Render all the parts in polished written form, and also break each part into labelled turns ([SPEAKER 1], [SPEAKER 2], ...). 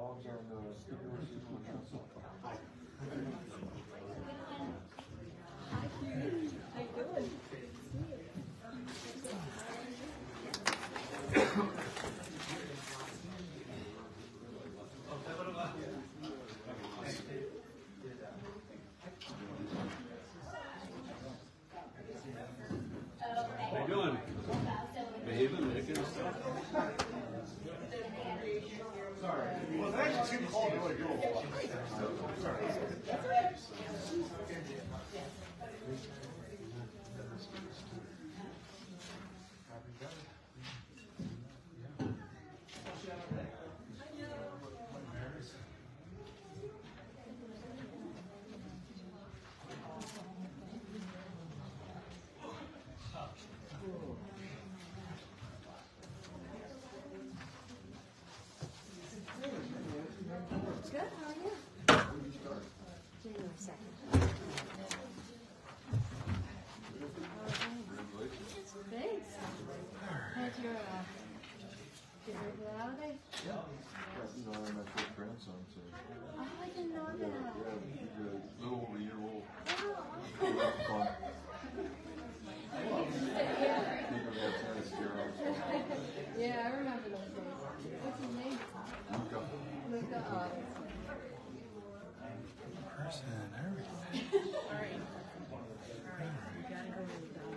[SPEAKER 1] dogs on the Studio Receiver Council. Hi.
[SPEAKER 2] Hi, Karen. How you doing?
[SPEAKER 3] How you doing? Behaving, making stuff.
[SPEAKER 1] Sorry. Well, it's actually too cold to really do a whole lot. Sorry.
[SPEAKER 2] Good, how are you? Give me a second. Thanks. How'd your, get ready for the holiday?
[SPEAKER 1] Yeah. You know, I'm my first grandson, so.
[SPEAKER 2] Oh, I didn't know that.
[SPEAKER 1] Yeah, he's a little over a year old.
[SPEAKER 2] Oh.
[SPEAKER 1] Fun.
[SPEAKER 2] Yeah, I remember those days. What's his name?
[SPEAKER 1] Luca.
[SPEAKER 2] Luca. Oh,
[SPEAKER 3] Person,
[SPEAKER 2] sorry. We gotta go with the dog.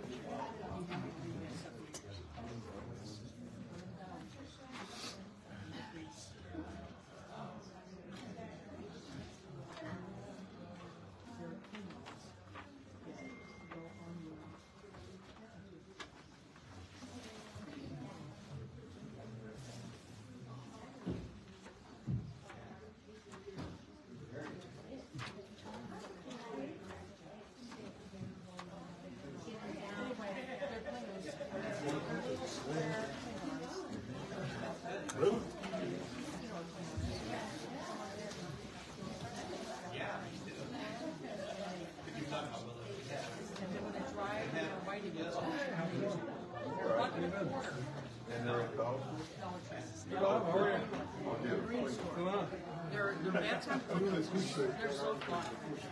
[SPEAKER 4] They're mats on cookies. They're so fun.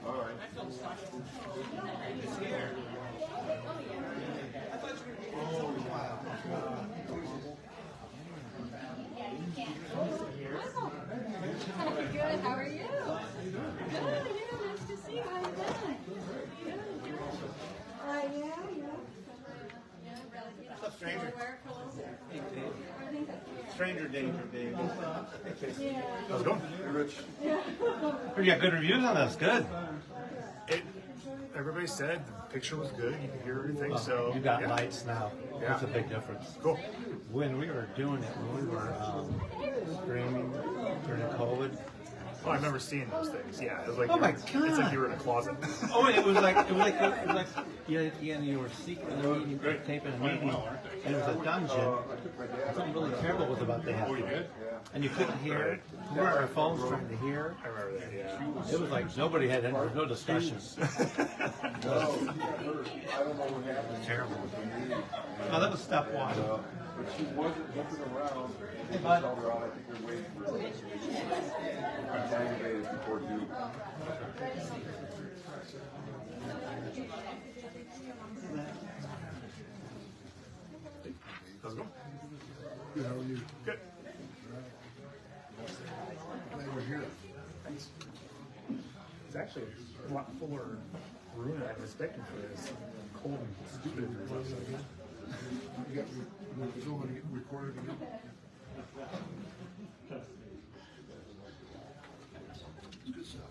[SPEAKER 1] All right.
[SPEAKER 4] I feel stuck.
[SPEAKER 2] Good, how are you? Good, yeah, nice to see you. How you doing? Good. Yeah.
[SPEAKER 5] Stranger.
[SPEAKER 2] Yeah.
[SPEAKER 5] Stranger danger, Dave.
[SPEAKER 2] Yeah.
[SPEAKER 5] How's it going?
[SPEAKER 1] Hey, Rich.
[SPEAKER 5] We got good reviews on this. Good. Everybody said the picture was good. You could hear everything. So
[SPEAKER 6] You got
[SPEAKER 5] yeah.
[SPEAKER 6] lights now.
[SPEAKER 5] Yeah.
[SPEAKER 6] That's a big difference.
[SPEAKER 5] Cool.
[SPEAKER 6] When we were doing it, when we were streaming during COVID,
[SPEAKER 5] Oh, I remember seeing those things. Yeah, it was like
[SPEAKER 6] Oh my
[SPEAKER 5] It's
[SPEAKER 6] God.
[SPEAKER 5] like you were in a closet.
[SPEAKER 6] oh, it was like you were secretly meeting, taping a meeting, and it was a dungeon. Something really terrible was about to happen.
[SPEAKER 5] Oh, you did?
[SPEAKER 6] And you couldn't hear it. We were on our phones trying to hear.
[SPEAKER 5] I remember that. Yeah.
[SPEAKER 6] It was like nobody had any, there was no discussions.
[SPEAKER 1] I don't know what happened.
[SPEAKER 6] Terrible. No, that was step one.
[SPEAKER 1] But she wasn't looking around.
[SPEAKER 6] Hey, bud.
[SPEAKER 1] Tell her out. I think we're waiting for it. I'm aggravated before due.
[SPEAKER 5] How's it going?
[SPEAKER 1] Good, how are you?
[SPEAKER 5] Good.
[SPEAKER 1] Glad we're here.
[SPEAKER 5] Thanks. It's actually a lot fuller room than I was expecting for this cold and stupid as it was.
[SPEAKER 1] You got the film and get recorded again? It's good stuff.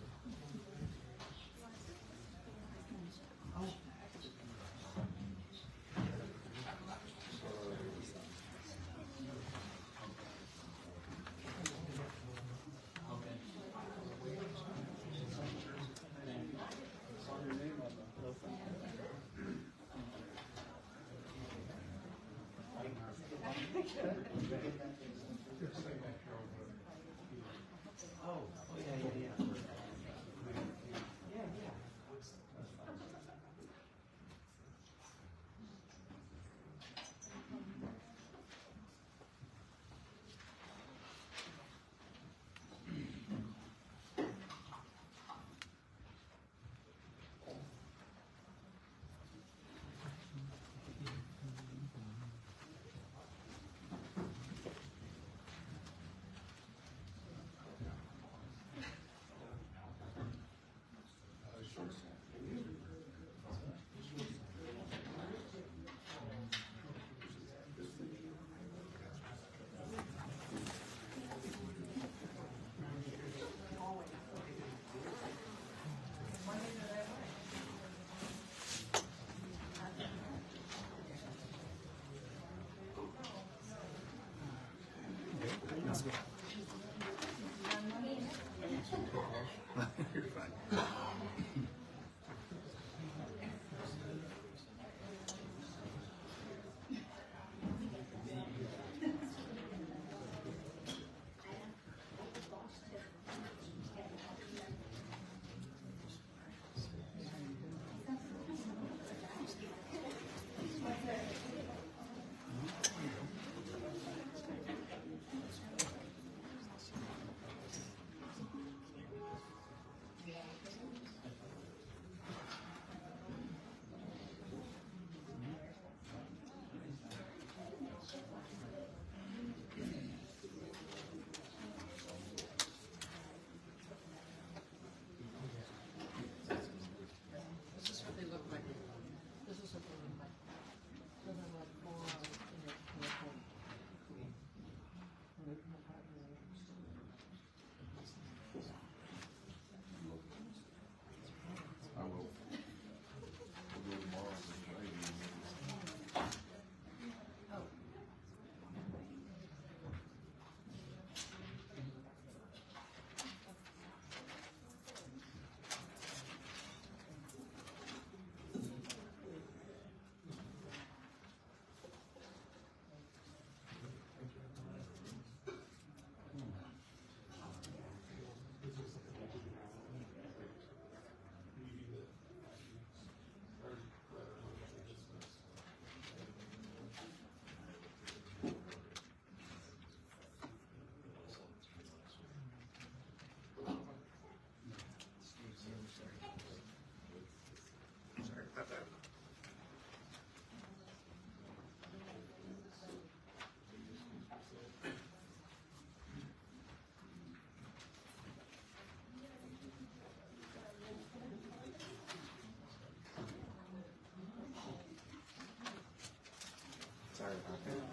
[SPEAKER 7] Sorry about that.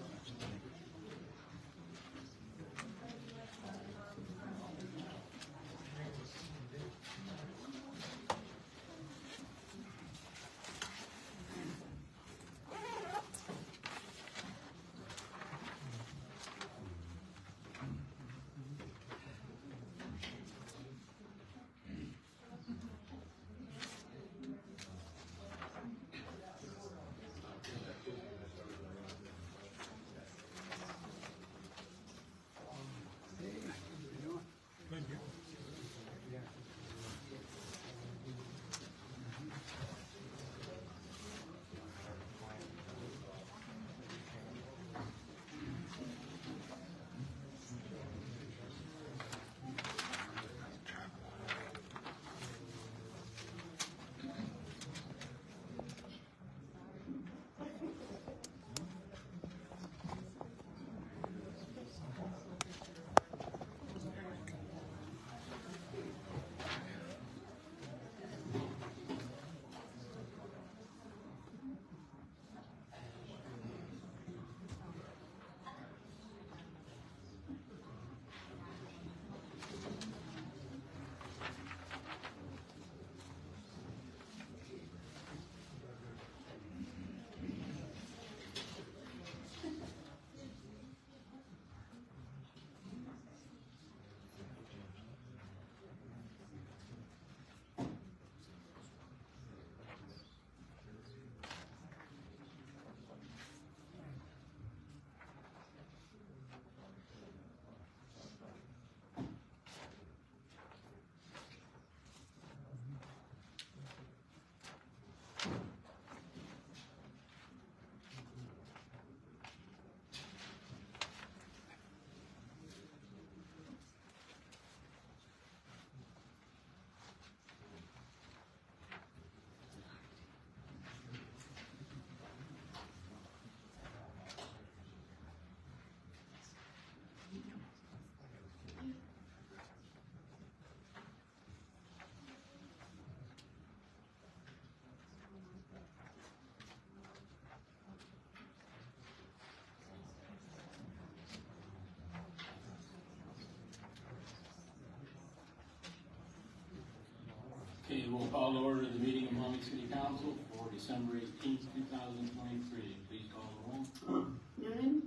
[SPEAKER 8] Okay, we'll call to order the meeting of Maumee City Council for December 18th, 2023. Please call the roll.
[SPEAKER 9] Noonan,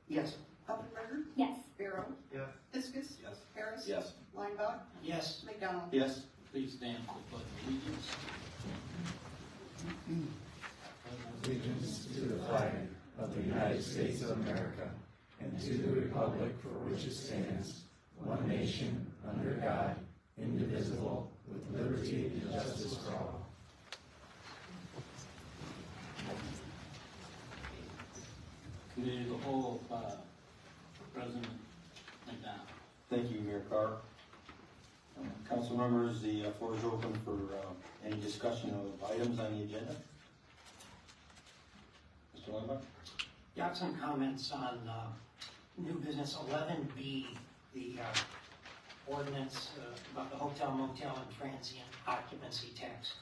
[SPEAKER 7] Yes.
[SPEAKER 9] Upplenberger,
[SPEAKER 2] Yes.
[SPEAKER 9] Barrow,
[SPEAKER 1] Yes.
[SPEAKER 9] Fiskus,
[SPEAKER 3] Yes.
[SPEAKER 9] Harris,
[SPEAKER 3] Yes.
[SPEAKER 9] Weinbach,
[SPEAKER 8] Yes.
[SPEAKER 9] McDonald.
[SPEAKER 3] Yes.
[SPEAKER 8] Please stand for the pledge of allegiance.
[SPEAKER 10] Allegiance to the flag of the United States of America and to the republic for which it stands, one nation, under God, indivisible, with liberty and justice for all.
[SPEAKER 8] Committee of the whole, President McDonald.
[SPEAKER 3] Thank you, Mayor Carr. Council members, the floor is open for any discussion of items on the agenda. Mr. Lindberg?
[SPEAKER 7] Got some comments on new business 11B, the ordinance about the hotel, motel, and transient occupancy tax.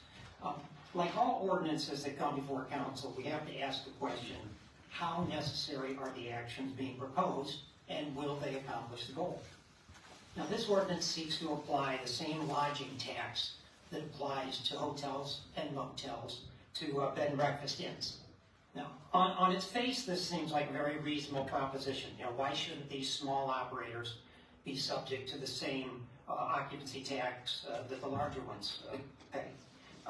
[SPEAKER 7] Like all ordinances that come before council, we have to ask the question, how necessary are the actions being proposed, and will they accomplish the goal? Now, this ordinance seeks to apply the same lodging tax that applies to hotels and motels to bed and breakfast inns. Now, on its face, this seems like a very reasonable proposition. You know, why shouldn't these small operators be subject to the same occupancy tax that the larger ones pay?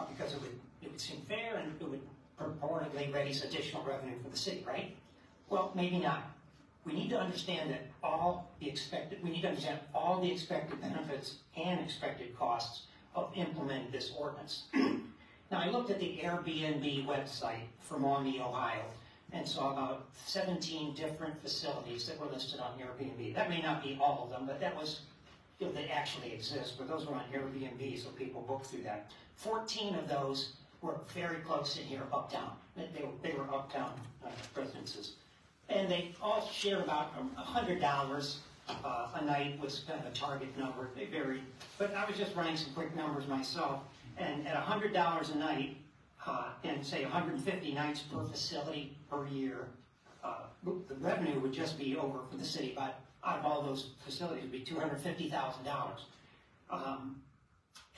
[SPEAKER 7] Because it would seem fair, and it would purportedly raise additional revenue for the city, right? Well, maybe not. We need to understand that we need to understand all the expected benefits and expected costs of implementing this ordinance. Now, I looked at the Airbnb website for Maumee, Ohio, and saw about 17 different facilities that were listed on Airbnb. That may not be all of them, but that was, they actually exist, but those were on Airbnb, so people book through that. 14 of those were very close in here, uptown. They were uptown residences. And they all share about $100 a night was kind of a target number. They varied. But I was just running some quick numbers myself. And at $100 a night, and say 150 nights per facility per year, the revenue would just be over for the city, but out of all those facilities would be $250,000.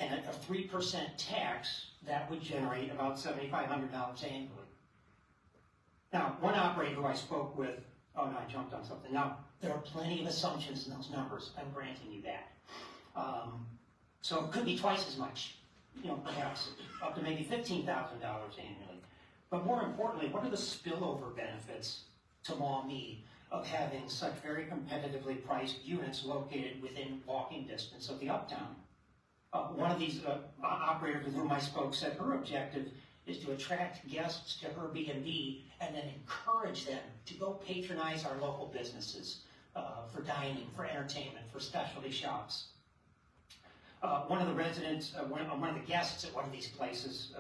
[SPEAKER 7] And a 3% tax, that would generate about $7,500 annually. Now, one operator who I spoke with, oh no, I jumped on something. Now, there are plenty of assumptions in those numbers. I'm granting you that. So it could be twice as much, perhaps up to maybe $15,000 annually. But more importantly, what are the spillover benefits to Maumee of having such very competitively priced units located within walking distance of the Uptown? One of these operators with whom I spoke said her objective is to attract guests to her B&B and then encourage them to go patronize our local businesses for dining, for entertainment, for specialty shops. One of the residents, one of the guests at one of these places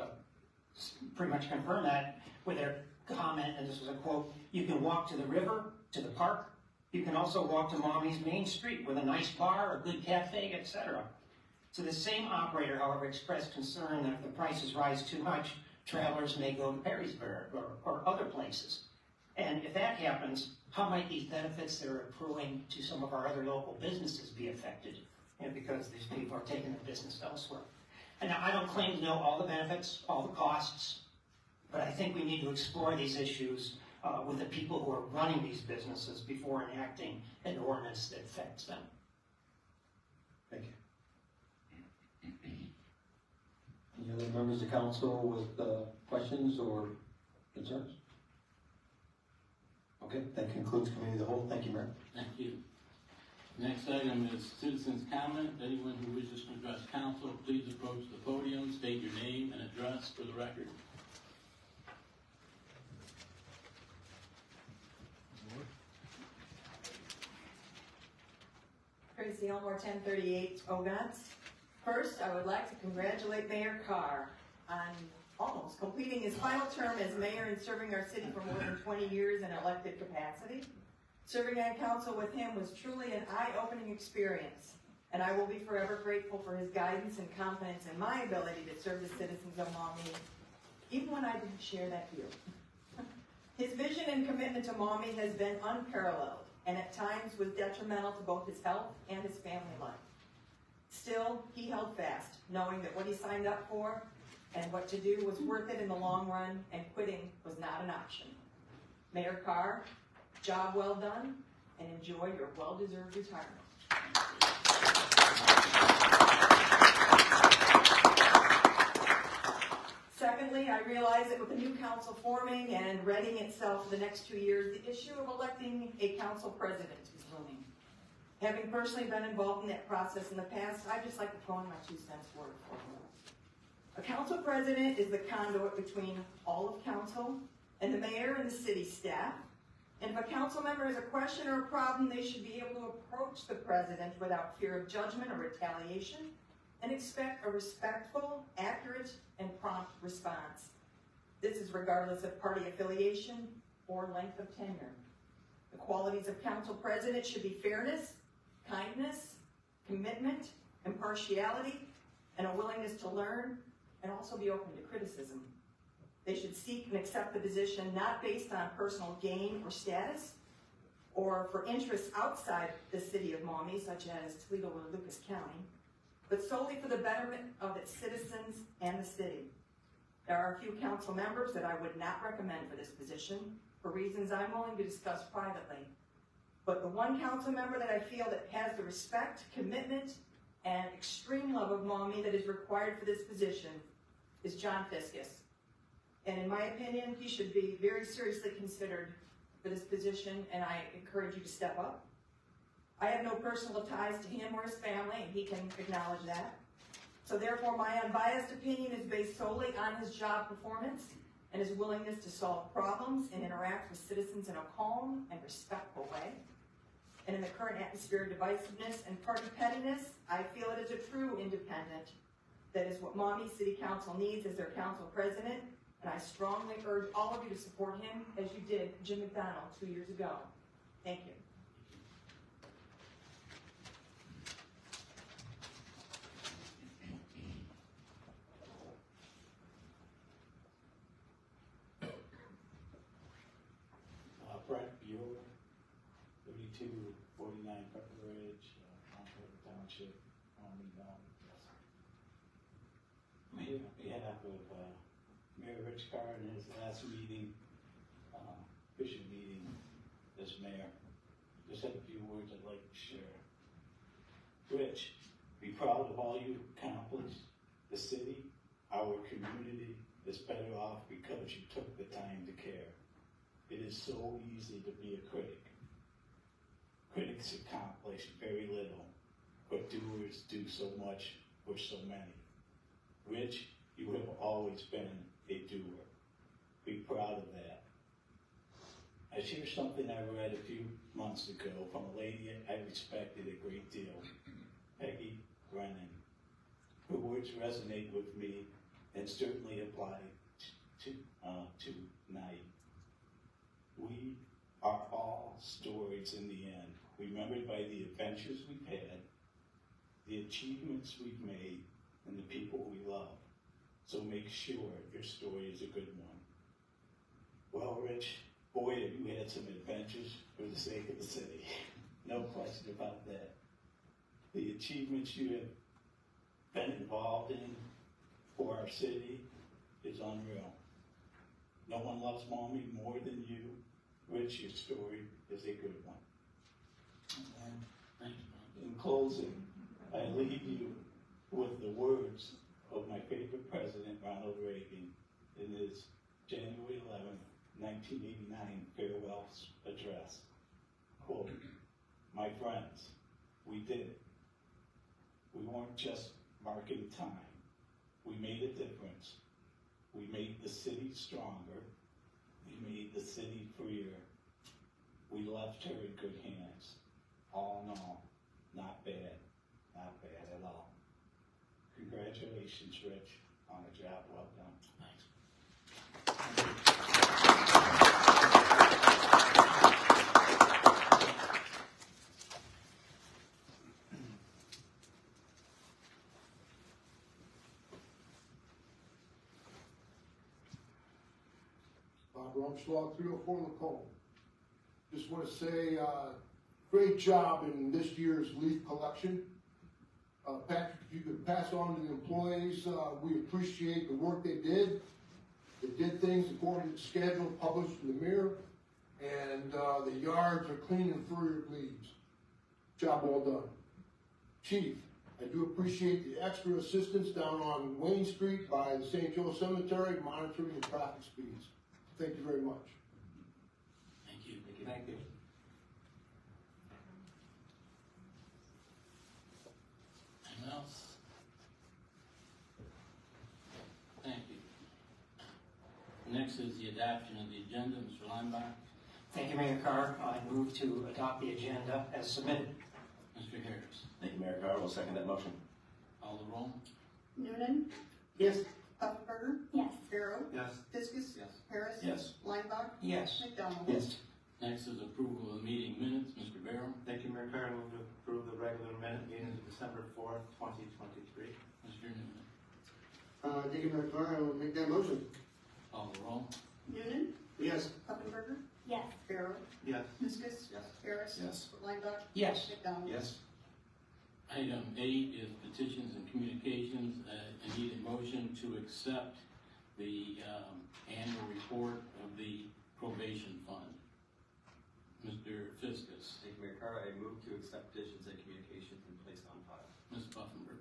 [SPEAKER 7] pretty much confirmed that with their comment, and this was a quote, "You can walk to the river, to the park. You can also walk to Maumee's main street with a nice bar, a good cafe, etc." So the same operator, however, expressed concern that if the prices rise too much, travelers may go to Perrysburg or other places. And if that happens, how might these benefits that are accruing to some of our other local businesses be affected? Because these people are taking their business elsewhere. And now, I don't claim to know all the benefits, all the costs, but I think we need to explore these issues with the people who are running these businesses before enacting an ordinance that affects them.
[SPEAKER 3] Thank you. Any other members of council with questions or concerns? Okay, that concludes committee of the whole. Thank you, Mayor.
[SPEAKER 8] Thank you. Next item is citizens' comment. Anyone who wishes to address council, please approach the podium, state your name and address for the record.
[SPEAKER 9] Tracy Elmore, 1038 Ogontz. First, I would like to congratulate Mayor Carr on almost completing his final term as mayor and serving our city for more than 20 years in elected capacity. Serving on council with him was truly an eye-opening experience, and I will be forever grateful for his guidance and confidence in my ability to serve the citizens of Maumee, even when I didn't share that view. His vision and commitment to Maumee has been unparalleled, and at times was detrimental to both his health and his family life. Still, he held fast, knowing that what he signed up for and what to do was worth it in the long run, and quitting was not an option. Mayor Carr, job well done, and enjoy your well-deserved retirement. Secondly, I realize that with the new council forming and readying itself for the next 2 years, the issue of electing a council president is looming. Having personally been involved in that process in the past, I'd just like to throw in my 2 cents for it. A council president is the conduit between all of council and the mayor and the city staff. And if a council member has a question or a problem, they should be able to approach the president without fear of judgment or retaliation and expect a respectful, accurate, and prompt response. This is regardless of party affiliation or length of tenure. The qualities of council president should be fairness, kindness, commitment, impartiality, and a willingness to learn, and also be open to criticism. They should seek and accept the position not based on personal gain or status, or for interests outside the city of Maumee, such as Toledo or Lucas County, but solely for the betterment of its citizens and the city. There are a few council members that I would not recommend for this position, for reasons I'm willing to discuss privately. But the one council member that I feel that has the respect, commitment, and extreme love of Maumee that is required for this position is John Fiskus. And in my opinion, he should be very seriously considered for this position, and I encourage you to step up. I have no personal ties to him or his family, and he can acknowledge that. So therefore, my unbiased opinion is based solely on his job performance and his willingness to solve problems and interact with citizens in a calm and respectful way. And in the current atmosphere of divisiveness and party pettiness, I feel it is a true independent. That is what Maumee City Council needs as their council president, and I strongly urge all of you to support him as you did Jim McDonald 2 years ago. Thank you.
[SPEAKER 8] Brett, you
[SPEAKER 11] 4249 Pepper Ridge, Mount Hope Township, Made on behalf of Mayor Rich Carr in his last meeting, official meeting as mayor. Just have a few words I'd like to share. Rich, be proud of all you accomplished. The city, our community is better off because you took the time to care. It is so easy to be a critic. Critics accomplish very little, but doers do so much for so many. Rich, you have always been a doer. Be proud of that. I share something I read a few months ago from a lady I respected a great deal, Peggy Brennan. Her words resonate with me and certainly apply to tonight. We are all stories in the end, remembered by the adventures we've had, the achievements we've made, and the people we love. So make sure your story is a good one. Well, Rich, boy, have you had some adventures for the sake of the city. No question about that. The achievements you have been involved in for our city is unreal. No one loves Maumee more than you. Rich, your story is a good one. And in closing, I leave you with the words of my favorite president, Ronald Reagan, in his January 11th, 1989 farewell address. Quote, "My friends, we did it. We weren't just marking time. We made a difference. We made the city stronger. We made the city freer. We left her in good hands. All in all, not bad at all." Congratulations, Rich, on a job well done. Thanks.
[SPEAKER 1] Bob Rumschlag, 304 Lacombe. Just want to say, great job in this year's leaf collection. Patrick, if you could pass on to the employees, we appreciate the work they did. They did things according to schedule, published in the Mirror, and the yards are clean and free of leaves. Job well done. Chief, I do appreciate the extra assistance down on Wayne Street by the St. Joe Cemetery, monitoring the traffic speeds. Thank you very much.
[SPEAKER 11] Thank you. Thank you. Anyone else? Thank you. Next is the adoption of the agenda. Mr. Linebacker.
[SPEAKER 7] Thank you, Mayor Carr. I move to adopt the agenda as submitted.
[SPEAKER 11] Mr. Harris.
[SPEAKER 12] Thank you, Mayor Carr. I will second that motion.
[SPEAKER 11] Call the roll.
[SPEAKER 9] Noonan,
[SPEAKER 7] Yes.
[SPEAKER 9] Pufferberger,
[SPEAKER 2] Yes.
[SPEAKER 9] Barrow,
[SPEAKER 12] Yes.
[SPEAKER 9] Fiskus,
[SPEAKER 11] Yes.
[SPEAKER 9] Harris,
[SPEAKER 12] Yes.
[SPEAKER 9] Linebaugh,
[SPEAKER 7] Yes.
[SPEAKER 9] McDonald.
[SPEAKER 12] Yes.
[SPEAKER 11] Next is approval of the meeting minutes. Mr. Barrow.
[SPEAKER 6] Thank you, Mayor Carr. I move to approve the regular minute meeting of December 4th, 2023.
[SPEAKER 11] Mr. Newman.
[SPEAKER 1] Thank you, Mayor Carr. I will make that motion.
[SPEAKER 11] Call the roll.
[SPEAKER 9] Noonan,
[SPEAKER 1] Yes.
[SPEAKER 9] Pufferberger,
[SPEAKER 2] Yes.
[SPEAKER 9] Barrow,
[SPEAKER 6] Yes.
[SPEAKER 9] Fiskus,
[SPEAKER 12] Yes.
[SPEAKER 9] Harris,
[SPEAKER 12] Yes.
[SPEAKER 9] Linebaugh,
[SPEAKER 7] Yes.
[SPEAKER 9] McDonald.
[SPEAKER 12] Yes.
[SPEAKER 11] Item 8 is petitions and communications. I need a motion to accept the annual report of the probation fund. Mr. Fiskus.
[SPEAKER 12] Thank you, Mayor Carr. I move to accept petitions and communications and place on file.
[SPEAKER 11] Ms. Buffenberg.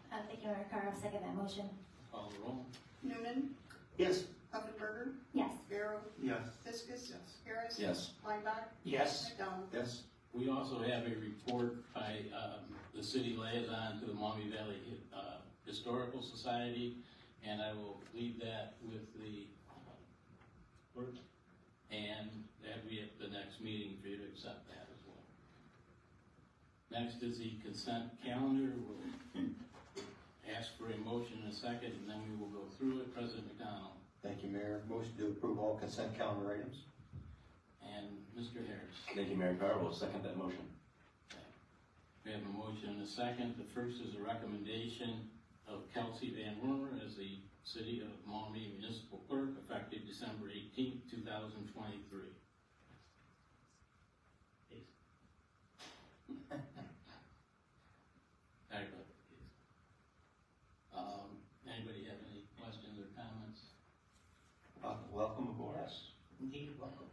[SPEAKER 2] Thank you, Mayor Carr. I'll second that motion.
[SPEAKER 11] Call the roll.
[SPEAKER 9] Noonan,
[SPEAKER 1] Yes.
[SPEAKER 9] Pufferberger,
[SPEAKER 2] Yes.
[SPEAKER 9] Barrow,
[SPEAKER 6] Yes.
[SPEAKER 9] Fiskus,
[SPEAKER 12] Yes.
[SPEAKER 9] Harris,
[SPEAKER 12] Yes.
[SPEAKER 9] Linebaugh,
[SPEAKER 7] Yes.
[SPEAKER 9] McDonald.
[SPEAKER 12] Yes.
[SPEAKER 11] We also have a report by the city liaison to the Maumee Valley Historical Society, and I will leave that with the clerk, and that we at the next meeting for you to accept that as well. Next is the consent calendar. We'll ask for a motion in a second, and then we will go through it. President McDonald.
[SPEAKER 3] Thank you, Mayor. Motion to approve all consent calendar items.
[SPEAKER 11] And Mr. Harris.
[SPEAKER 12] Thank you, Mayor Carr. I will second that motion.
[SPEAKER 11] We have a motion and a second. The first is a recommendation of Kelsey Van Wormer as the City of Maumee Municipal Clerk effective December 18th, 2023.
[SPEAKER 8] Sorry about that, please. Anybody have any questions or comments?
[SPEAKER 3] Welcome aboard.
[SPEAKER 7] Yes, indeed, welcome.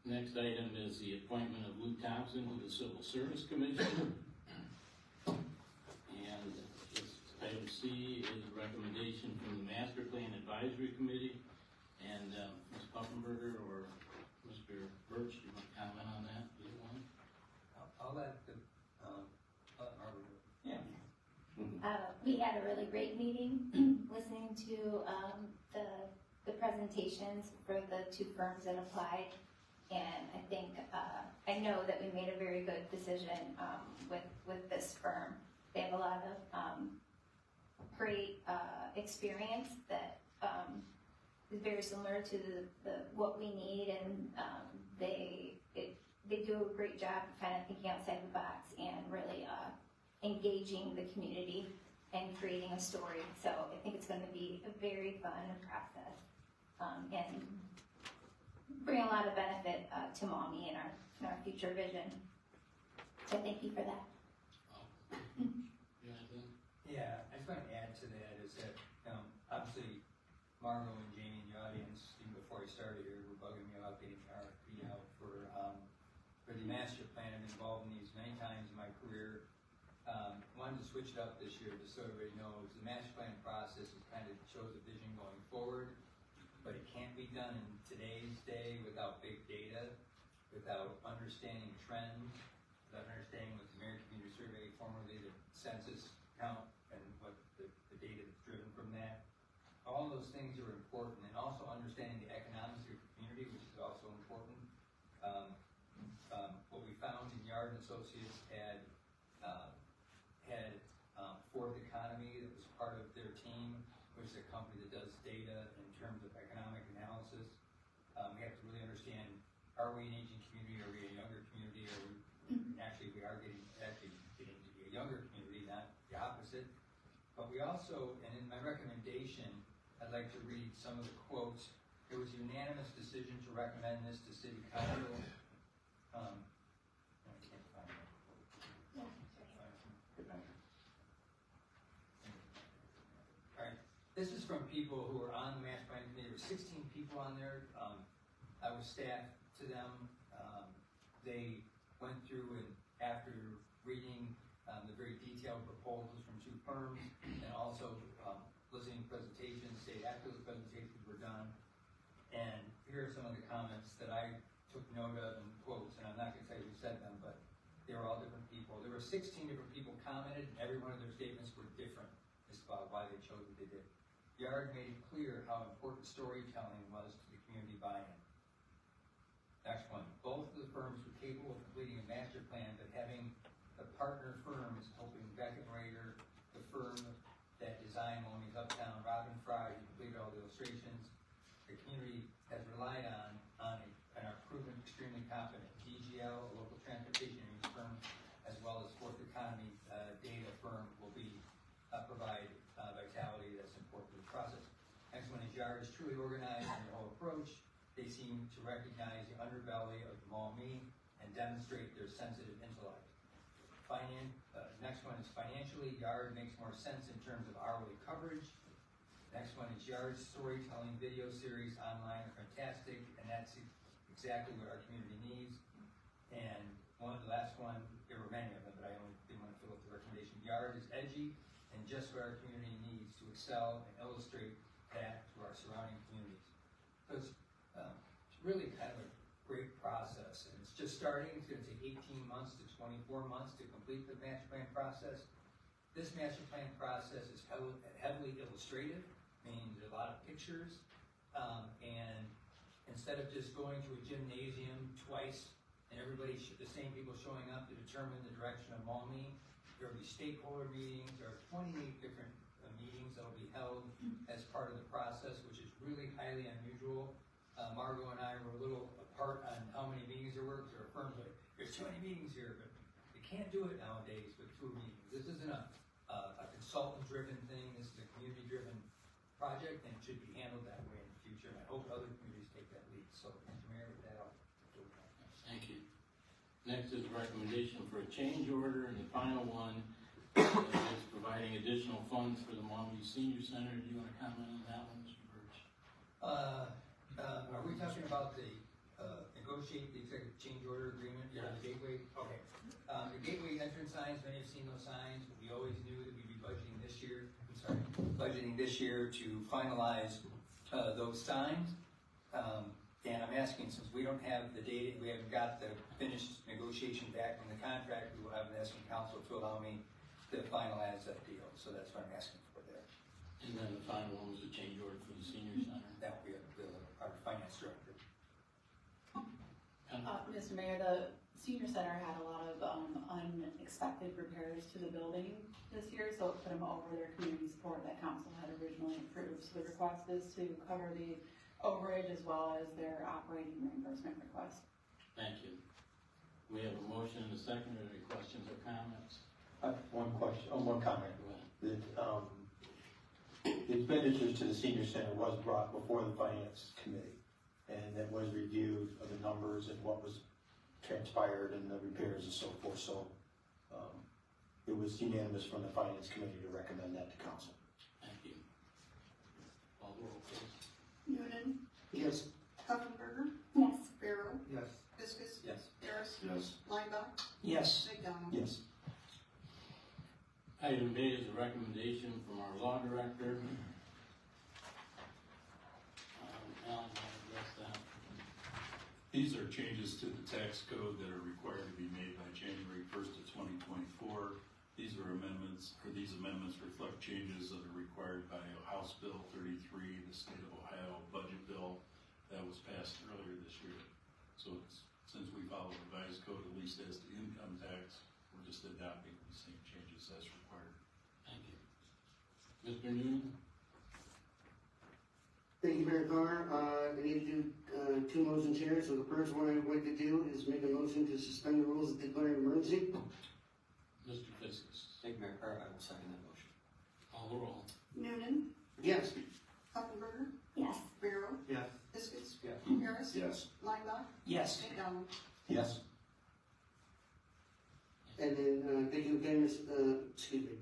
[SPEAKER 8] Next item is the appointment of Lou Thompson to the Civil Service Commission. And this item C is a recommendation from the Master Plan Advisory Committee. And Ms. Puffenberger or Mr. Birch, do you want to comment on that? Either one?
[SPEAKER 12] I'll let the,
[SPEAKER 7] Yeah.
[SPEAKER 13] We had a really great meeting, listening to the presentations for the two firms that applied, and I think I know that we made a very good decision with this firm. They have a lot of great experience that is very similar to what we need, and they do a great job of kind of thinking outside the box and really engaging the community and creating a story. So I think it's going to be a very fun process and bring a lot of benefit to Mommy and our future vision. So thank you for that.
[SPEAKER 12] yeah, I just want to add to that is that, obviously, Margo and Jamie in the audience, even before I started here, were bugging me about getting the RFP out for the master plan. I've been involved in these many times in my career. Wanted to switch it up this year, just so everybody knows. The master plan process is kind of shows a vision going forward, but it can't be done in today's day without big data, without understanding trends, without understanding what the American Community Survey, formerly the census count, and what the data that's driven from that. All those things are important, and also understanding the economics of your community, which is also important. What we found in Yard and Associates had Fourth Economy that was part of their team, which is a company that does data in terms of economic analysis. We have to really understand: are we an aging community? Are we a younger community? Are we actually we are getting to be a younger community, not the opposite. But we also, and in my recommendation, I'd like to read some of the quotes. It was a unanimous decision to recommend this to City Council. I can't find it. All right. This is from people who are on the master plan committee. There were 16 people on there. I was staff to them. They went through, and after reading the very detailed proposals from two firms, and also listening to presentations, stayed after the presentations were done. And here are some of the comments that I took note of and quotes, and I'm not going to tell you who said them, but they were all different people. There were 16 different people commented, and every one of their statements were different as about why they chose what they did. Yard made it clear how important storytelling was to the community buy-in. Next one, both of the firms were capable of completing a master plan, but having the partner firms, hoping Beckett Rader, the firm that designed Mommy's Uptown, Robin Fry, who completed all the illustrations, the community has relied on and are proven extremely competent. DGL, a local transportation firm, as well as Fourth Economy data firm will be provide vitality that's important to the process. Next one is Yard is truly organized in their whole approach. They seem to recognize the underbelly of Maumee and demonstrate their sensitive intellect. Next one is financially, Yard makes more sense in terms of hourly coverage. Next one is Yard's storytelling video series online are fantastic, and that's exactly what our community needs. And the last one, there were many of them, but I only didn't want to fill up the recommendation. Yard is edgy and just what our community needs to excel and illustrate that to our surrounding communities. So it's really kind of a great process, and it's just starting. It's going to take 18 months to 24 months to complete the master plan process. This master plan process is heavily illustrative, meaning there's a lot of pictures, and instead of just going to a gymnasium twice and the same people showing up to determine the direction of Maumee, there will be stakeholder meetings. There are 28 different meetings that will be held as part of the process, which is really highly unusual. Margo and I were a little apart on how many meetings there were, because there are firms like, there's too many meetings here, but you can't do it nowadays with 2 meetings. This isn't a consultant-driven thing. This is a community-driven project, and it should be handled that way in the future. And I hope other communities take that lead. So, Mr. Mayor, with that, I'll go.
[SPEAKER 8] Thank you. Next is recommendation for a change order, and the final one is providing additional funds for the Maumee Senior Center. Do you want to comment on that one, Mr. Birch?
[SPEAKER 12] Are we talking about the, negotiate the executive change order agreement for the Gateway? Okay. The Gateway entrance signs, many have seen those signs. We always knew that we'd be budgeting this year to finalize, those signs. And I'm asking, since we don't have the data, we haven't got the finished negotiation back from the contract, I'm asking council to allow me to finalize that deal. So that's what I'm asking for there.
[SPEAKER 8] And then the final one was a change order for the senior center.
[SPEAKER 12] That will be our finance director.
[SPEAKER 2] Mr. Mayor, the senior center had a lot of unexpected repairs to the building this year, so it put them over their community support that council had originally approved. So the request is to cover the overage as well as their operating reimbursement request.
[SPEAKER 8] Thank you. We have a motion and a second. Are there any questions or comments?
[SPEAKER 3] One question, one comment.
[SPEAKER 8] Go ahead.
[SPEAKER 3] The expenditures to the senior center was brought before the finance committee, and it was reviewed of the numbers and what was transpired and the repairs and so forth. So it was unanimous from the finance committee to recommend that to council.
[SPEAKER 8] Thank you. Call the roll, please.
[SPEAKER 9] Noonan,
[SPEAKER 1] Yes.
[SPEAKER 9] Huffenberger,
[SPEAKER 13] Yes.
[SPEAKER 9] Farrell,
[SPEAKER 12] Yes.
[SPEAKER 9] Fiskus,
[SPEAKER 12] Yes.
[SPEAKER 9] Harris,
[SPEAKER 1] Yes.
[SPEAKER 9] Lineback,
[SPEAKER 7] Yes.
[SPEAKER 9] McDonald.
[SPEAKER 3] Yes.
[SPEAKER 8] Item B is a recommendation from our law director. Alan, you want to address that?
[SPEAKER 14] These are changes to the tax code that are required to be made by January 1st of 2024. These amendments reflect changes that are required by House Bill 33, the State of Ohio budget bill that was passed earlier this year. So since we follow the revised code, at least as to income tax, we're just adopting the same changes as required.
[SPEAKER 8] Thank you. Mr. Noonan?
[SPEAKER 15] Thank you, Mayor Carr. I need to do two motions here. So the first one I would like to do is make a motion to suspend the rules and declare an emergency.
[SPEAKER 8] Mr. Fiskus?
[SPEAKER 6] Thank you, Mayor Carr. I will second that motion.
[SPEAKER 8] Call the roll.
[SPEAKER 9] Noonan,
[SPEAKER 15] Yes.
[SPEAKER 9] Huffenberger,
[SPEAKER 13] Yes.
[SPEAKER 9] Farrell,
[SPEAKER 12] Yes.
[SPEAKER 9] Fiskus,
[SPEAKER 12] Yes.
[SPEAKER 9] Harris,
[SPEAKER 1] Yes.
[SPEAKER 9] Lineback,
[SPEAKER 7] Yes.
[SPEAKER 9] McDonald.
[SPEAKER 3] Yes.
[SPEAKER 15] And then, thank you again,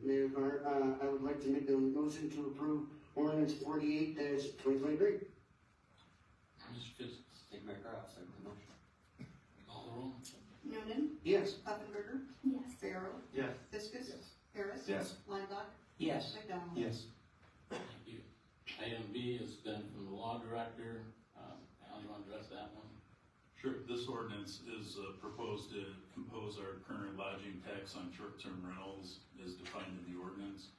[SPEAKER 15] Mayor Carr. I would like to make a motion to approve ordinance 48-2023.
[SPEAKER 8] Mr. Fiskus?
[SPEAKER 6] Thank you, Mayor Carr. I'll second the motion.
[SPEAKER 8] Call the roll.
[SPEAKER 9] Noonan,
[SPEAKER 15] Yes.
[SPEAKER 9] Huffenberger,
[SPEAKER 13] Yes.
[SPEAKER 9] Farrell,
[SPEAKER 12] Yes.
[SPEAKER 9] Fiskus, Harris,
[SPEAKER 1] Yes.
[SPEAKER 9] Lineback,
[SPEAKER 7] Yes.
[SPEAKER 9] McDonald.
[SPEAKER 3] Yes.
[SPEAKER 8] Thank you. Item B is then from the law director. Alan, you want to address that one?
[SPEAKER 14] Sure. This ordinance is proposed to impose our current lodging tax on short-term rentals as defined in the ordinance.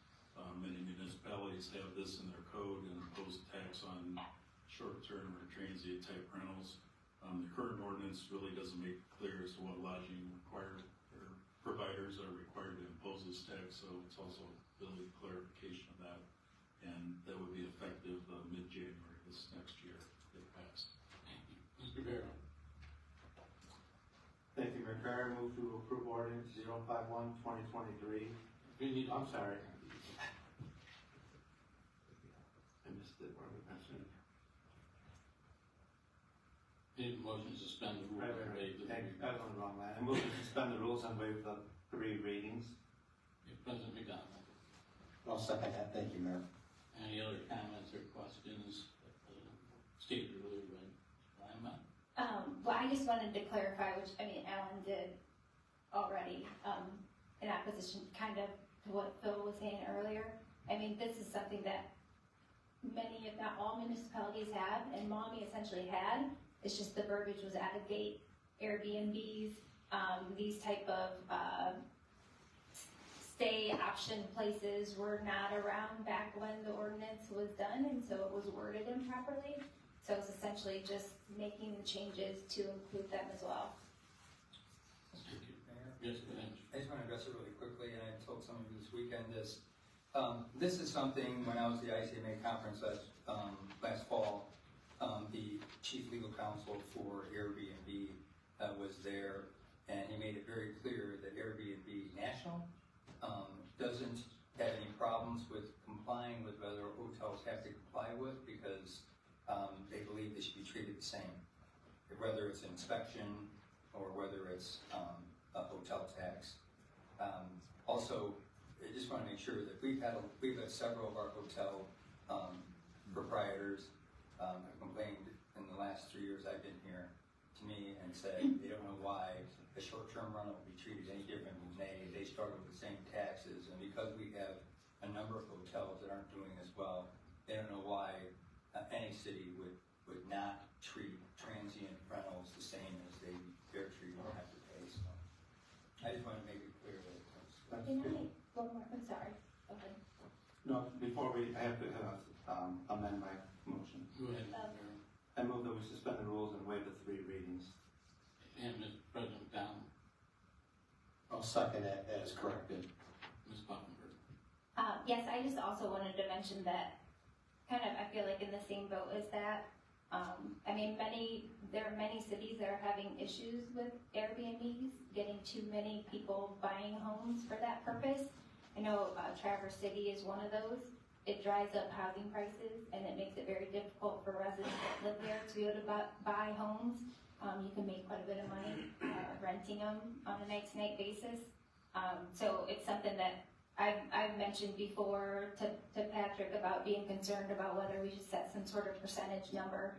[SPEAKER 14] Many municipalities have this in their code and impose a tax on short-term or transient type rentals. The current ordinance really doesn't make clear as to what lodging providers are required to impose this tax, so it's also really clarification of that. And that would be effective mid-January this next year if passed.
[SPEAKER 8] Thank you. Mr. Barrow?
[SPEAKER 6] Thank you, Mayor Carr. I move to approve ordinance 051-2023. I'm sorry. I missed it. Where are we passing?
[SPEAKER 8] Need a motion to suspend the rules.
[SPEAKER 6] Right. Thank you. I was on the wrong line. I move to suspend the rules and waive the 3 readings.
[SPEAKER 8] President McDonald?
[SPEAKER 3] I'll second that. Thank you, Mayor.
[SPEAKER 8] Any other comments or questions? Stated earlier, right?
[SPEAKER 13] Well, I just wanted to clarify, which, I mean, Alan did already, in opposition kind of to what Phil was saying earlier. I mean, this is something that many, if not all municipalities have, and Maumee essentially had. It's just the verbiage was out of date. Airbnbs, these type of, stay option places were not around back when the ordinance was done, and so it was worded improperly. So it's essentially just making the changes to include them as well.
[SPEAKER 8] Thank you.
[SPEAKER 12] Mayor?
[SPEAKER 8] Yes, go ahead.
[SPEAKER 12] I just want to address it really quickly, and I told some of you this weekend this. This is something, when I was at the ICMA conference last fall, the chief legal counsel for Airbnb was there, and he made it very clear that Airbnb National doesn't have any problems with complying with whether hotels have to comply with, because they believe they should be treated the same. Whether it's inspection, or whether it's a hotel tax. Also, I just want to make sure that we've had several of our hotel proprietors have complained in the last 3 years I've been here to me and said they don't know why a short-term rental will be treated any different than they struggle with the same taxes, and because we have a number of hotels that aren't doing as well, they don't know why any city would not treat transient rentals the same as they're treated and have to pay. So I just want to make it clear that
[SPEAKER 13] Can I, one more, I'm sorry, go ahead.
[SPEAKER 16] No, before I have to amend my motion.
[SPEAKER 8] Go ahead.
[SPEAKER 16] I move that we suspend the rules and waive the 3 readings.
[SPEAKER 8] And Mr. President Dowell,
[SPEAKER 3] I'll second that as corrected.
[SPEAKER 8] Ms. Buckenberg.
[SPEAKER 13] Yes, I just also wanted to mention that kind of, I feel like in the same boat as that. I mean, there are many cities that are having issues with Airbnbs, getting too many people buying homes for that purpose. I know Traverse City is one of those. It drives up housing prices and it makes it very difficult for residents that live there to be able to buy homes. You can make quite a bit of money renting them on a night-to-night basis. So it's something that I've mentioned before to Patrick about being concerned about whether we should set some sort of percentage number,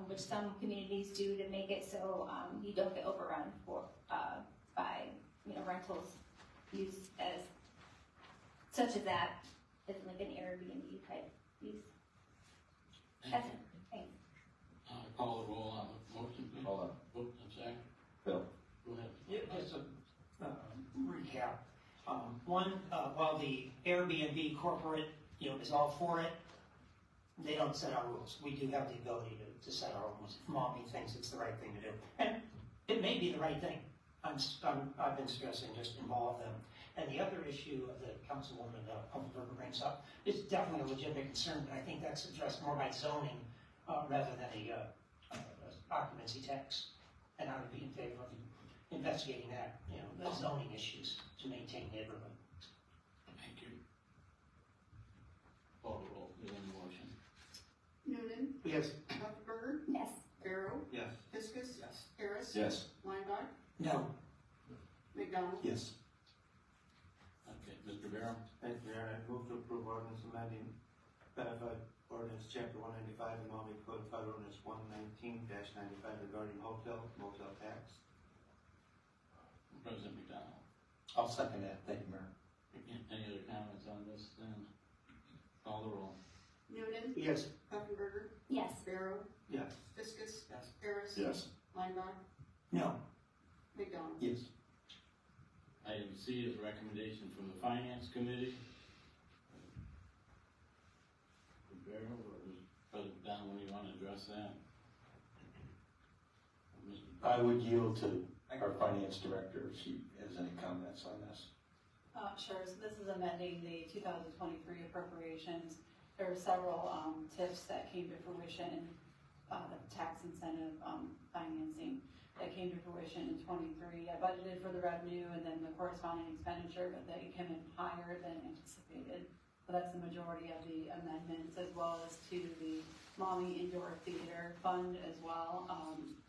[SPEAKER 13] which some communities do to make it so you don't get overrun by rentals used as such as that is like an Airbnb type use. That's it. Thanks.
[SPEAKER 8] Call the roll on the motion, please.
[SPEAKER 16] Hold on.
[SPEAKER 8] Oh, I'm sorry.
[SPEAKER 16] Bill?
[SPEAKER 8] Go ahead.
[SPEAKER 7] Yeah, just a recap. One, while the Airbnb corporate, is all for it, they don't set our rules. We do have the ability to set our own rules. If Mommy thinks it's the right thing to do, and it may be the right thing. I've been stressing just involve them. And the other issue that Councilwoman Humphrey brings up is definitely a legitimate concern, but I think that's addressed more by zoning rather than a occupancy tax. And I would be in favor of investigating that, the zoning issues to maintain neighborhood.
[SPEAKER 8] Thank you. Call the roll, is any motion?
[SPEAKER 9] Noonan,
[SPEAKER 16] Yes.
[SPEAKER 9] Buckenberger,
[SPEAKER 13] Yes.
[SPEAKER 9] Barrow,
[SPEAKER 16] Yes.
[SPEAKER 9] Fiskus,
[SPEAKER 12] Yes.
[SPEAKER 9] Harris,
[SPEAKER 16] Yes.
[SPEAKER 9] Weinbach,
[SPEAKER 7] No.
[SPEAKER 9] McDonald.
[SPEAKER 16] Yes.
[SPEAKER 8] Okay, Mr. Barrow.
[SPEAKER 16] Thank you, Mayor. I move to approve ordinance amending benefit ordinance chapter 195 and Maumee Codified Ordinance 119-95 regarding hotel motel tax.
[SPEAKER 8] President McDonald.
[SPEAKER 3] I'll second that. Thank you, Mayor.
[SPEAKER 8] Any other comments on this then? Call the roll.
[SPEAKER 9] Noonan,
[SPEAKER 16] Yes.
[SPEAKER 9] Buckenberger,
[SPEAKER 13] Yes.
[SPEAKER 9] Barrow,
[SPEAKER 16] Yes.
[SPEAKER 9] Fiskus,
[SPEAKER 12] Yes.
[SPEAKER 9] Harris,
[SPEAKER 16] Yes.
[SPEAKER 9] Weinbach,
[SPEAKER 7] No.
[SPEAKER 9] McDonald.
[SPEAKER 3] Yes.
[SPEAKER 8] Item C is a recommendation from the Finance Committee. Mr. Barrow or President Dowell, you want to address that?
[SPEAKER 3] I would yield to our finance director if she has any comments on this.
[SPEAKER 2] Sure, so this is amending the 2023 appropriations. There were several TIFs that came to fruition, the tax incentive financing that came to fruition in '23. I budgeted for the revenue and then the corresponding expenditure, but they came in higher than anticipated. So that's the majority of the amendments, as well as to the Maumee Indoor Theater Fund as well.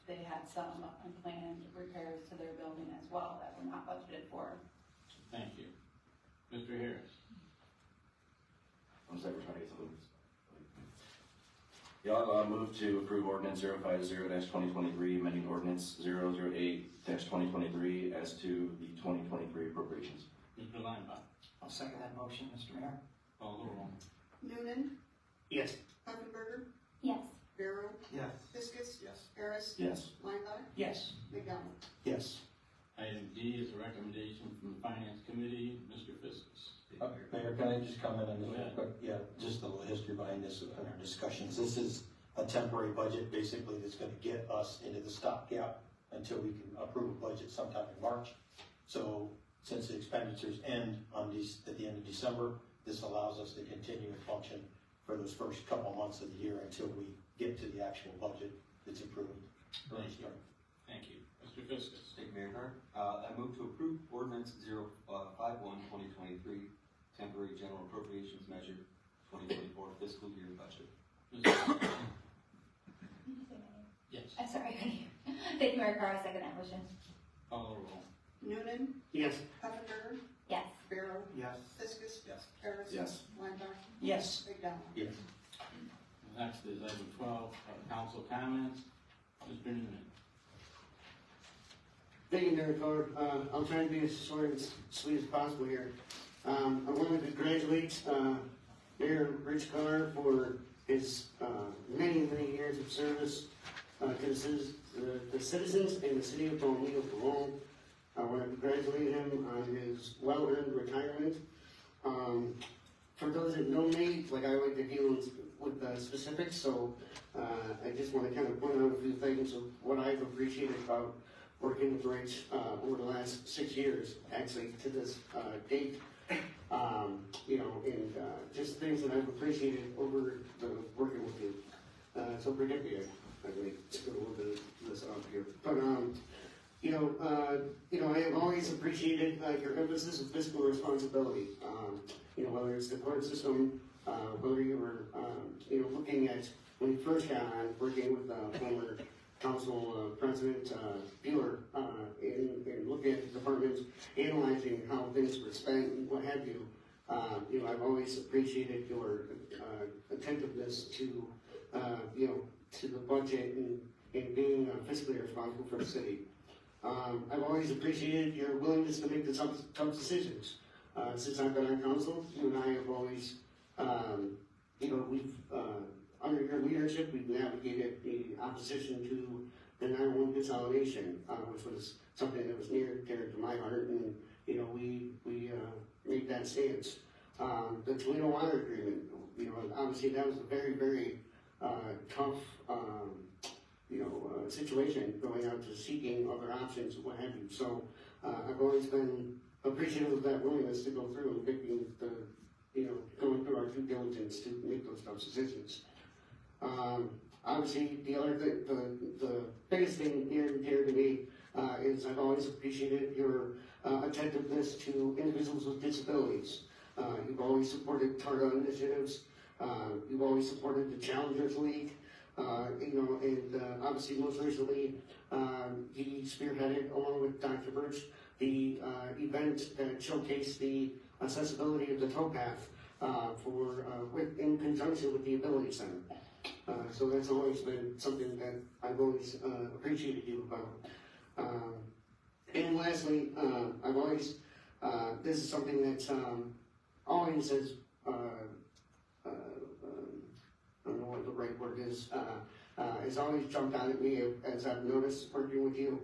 [SPEAKER 2] They had some unplanned repairs to their building as well that were not budgeted for.
[SPEAKER 8] Thank you. Mr. Harris.
[SPEAKER 17] I'm Secretary of Police. Yeah, I'll move to approve ordinance 050-2023, amending ordinance 008-2023 as to the 2023 appropriations.
[SPEAKER 8] Mr. Linebaugh.
[SPEAKER 7] I'll second that motion, Mr. Mayor.
[SPEAKER 8] Call the roll.
[SPEAKER 9] Noonan,
[SPEAKER 7] Yes.
[SPEAKER 9] Buckenberger,
[SPEAKER 13] Yes.
[SPEAKER 9] Barrow,
[SPEAKER 16] Yes.
[SPEAKER 9] Fiskus,
[SPEAKER 12] Yes.
[SPEAKER 9] Harris,
[SPEAKER 17] Yes.
[SPEAKER 9] Weinbach,
[SPEAKER 7] Yes.
[SPEAKER 9] McDonald.
[SPEAKER 3] Yes.
[SPEAKER 8] Item D is a recommendation from the Finance Committee. Mr. Fiskus.
[SPEAKER 3] Mayor, can I just comment on
[SPEAKER 8] Go
[SPEAKER 3] this real
[SPEAKER 8] ahead.
[SPEAKER 3] quick? Yeah, just a little history behind this in our discussions. This is a temporary budget, basically, that's gonna get us into the stopgap until we can approve a budget sometime in March. So, since the expenditures end on these, at the end of December, this allows us to continue to function for those first couple months of the year until we get to the actual budget that's approved.
[SPEAKER 8] Thank you. Thank you. Mr. Fiskus.
[SPEAKER 18] Thank you, Mayor Hart. I move to approve ordinance 051-2023, temporary general appropriations measure 2024 fiscal year budget.
[SPEAKER 8] Yes.
[SPEAKER 13] I'm sorry. Thank you, Mayor Carr. I second that motion.
[SPEAKER 8] Call the roll.
[SPEAKER 15] Noonan? Yes.
[SPEAKER 13] Yes.
[SPEAKER 15] Pfefferberger? Barrow?
[SPEAKER 16] Yes.
[SPEAKER 15] Fiskus?
[SPEAKER 12] Yes.
[SPEAKER 15] Harris?
[SPEAKER 17] Yes.
[SPEAKER 15] Weinbach?
[SPEAKER 7] Yes.
[SPEAKER 15] McDonald?
[SPEAKER 3] Yes.
[SPEAKER 8] Next is item 12, council comments. Mr. Noonan.
[SPEAKER 15] Thank you, Mayor Carr. I'll try to be as short and sweet as possible here. I wanted to congratulate Mayor Rich Carr for his many, many years of service to the citizens and the city of Palmdale for all. I want to congratulate him on his well-earned retirement. For those that know me, like I like to deal with the specifics, so I just want to kind of point out a few things of what I've appreciated about working with Rich over the last 6 years, actually to this date. You know, and just things that I've appreciated over the working with you. So forgive me, I may spit a little bit of this off here, but you know, I have always appreciated your emphasis of fiscal responsibility. You know, whether it's the court system, whether you were, you know, looking at when you first got on working with former council president Bueller, and looking at the departments, analyzing how things were spent and what have you. You know, I've always appreciated your attentiveness to, you know, to the budget and being fiscally responsible for the city. I've always appreciated your willingness to make the tough decisions. Since I've been on council, you and I have always, you know, we've, under your leadership, we've navigated the opposition to the 911 consolidation, which was something that was near and dear to my heart, and, you know, we made that stance. The Toledo Water Agreement, you know, obviously that was a very, very tough, you know, situation going out to seeking other options and what have you. So I've always been appreciative of that willingness to go through and making the, you know, going through our due diligence to make those tough decisions. Obviously, the other thing, the biggest thing near and dear to me is I've always appreciated your attentiveness to individuals with disabilities. You've always supported TARDA initiatives. You've always supported the Challengers League. You know, and obviously most recently, he spearheaded, along with Dr. Birch, the event that showcased the accessibility of the towpath in conjunction with the Ability Center. So that's always been something that I've always appreciated you about. And lastly, I've always, this is something that always has, I don't know what the right word is, has always jumped out at me as I've noticed working with you,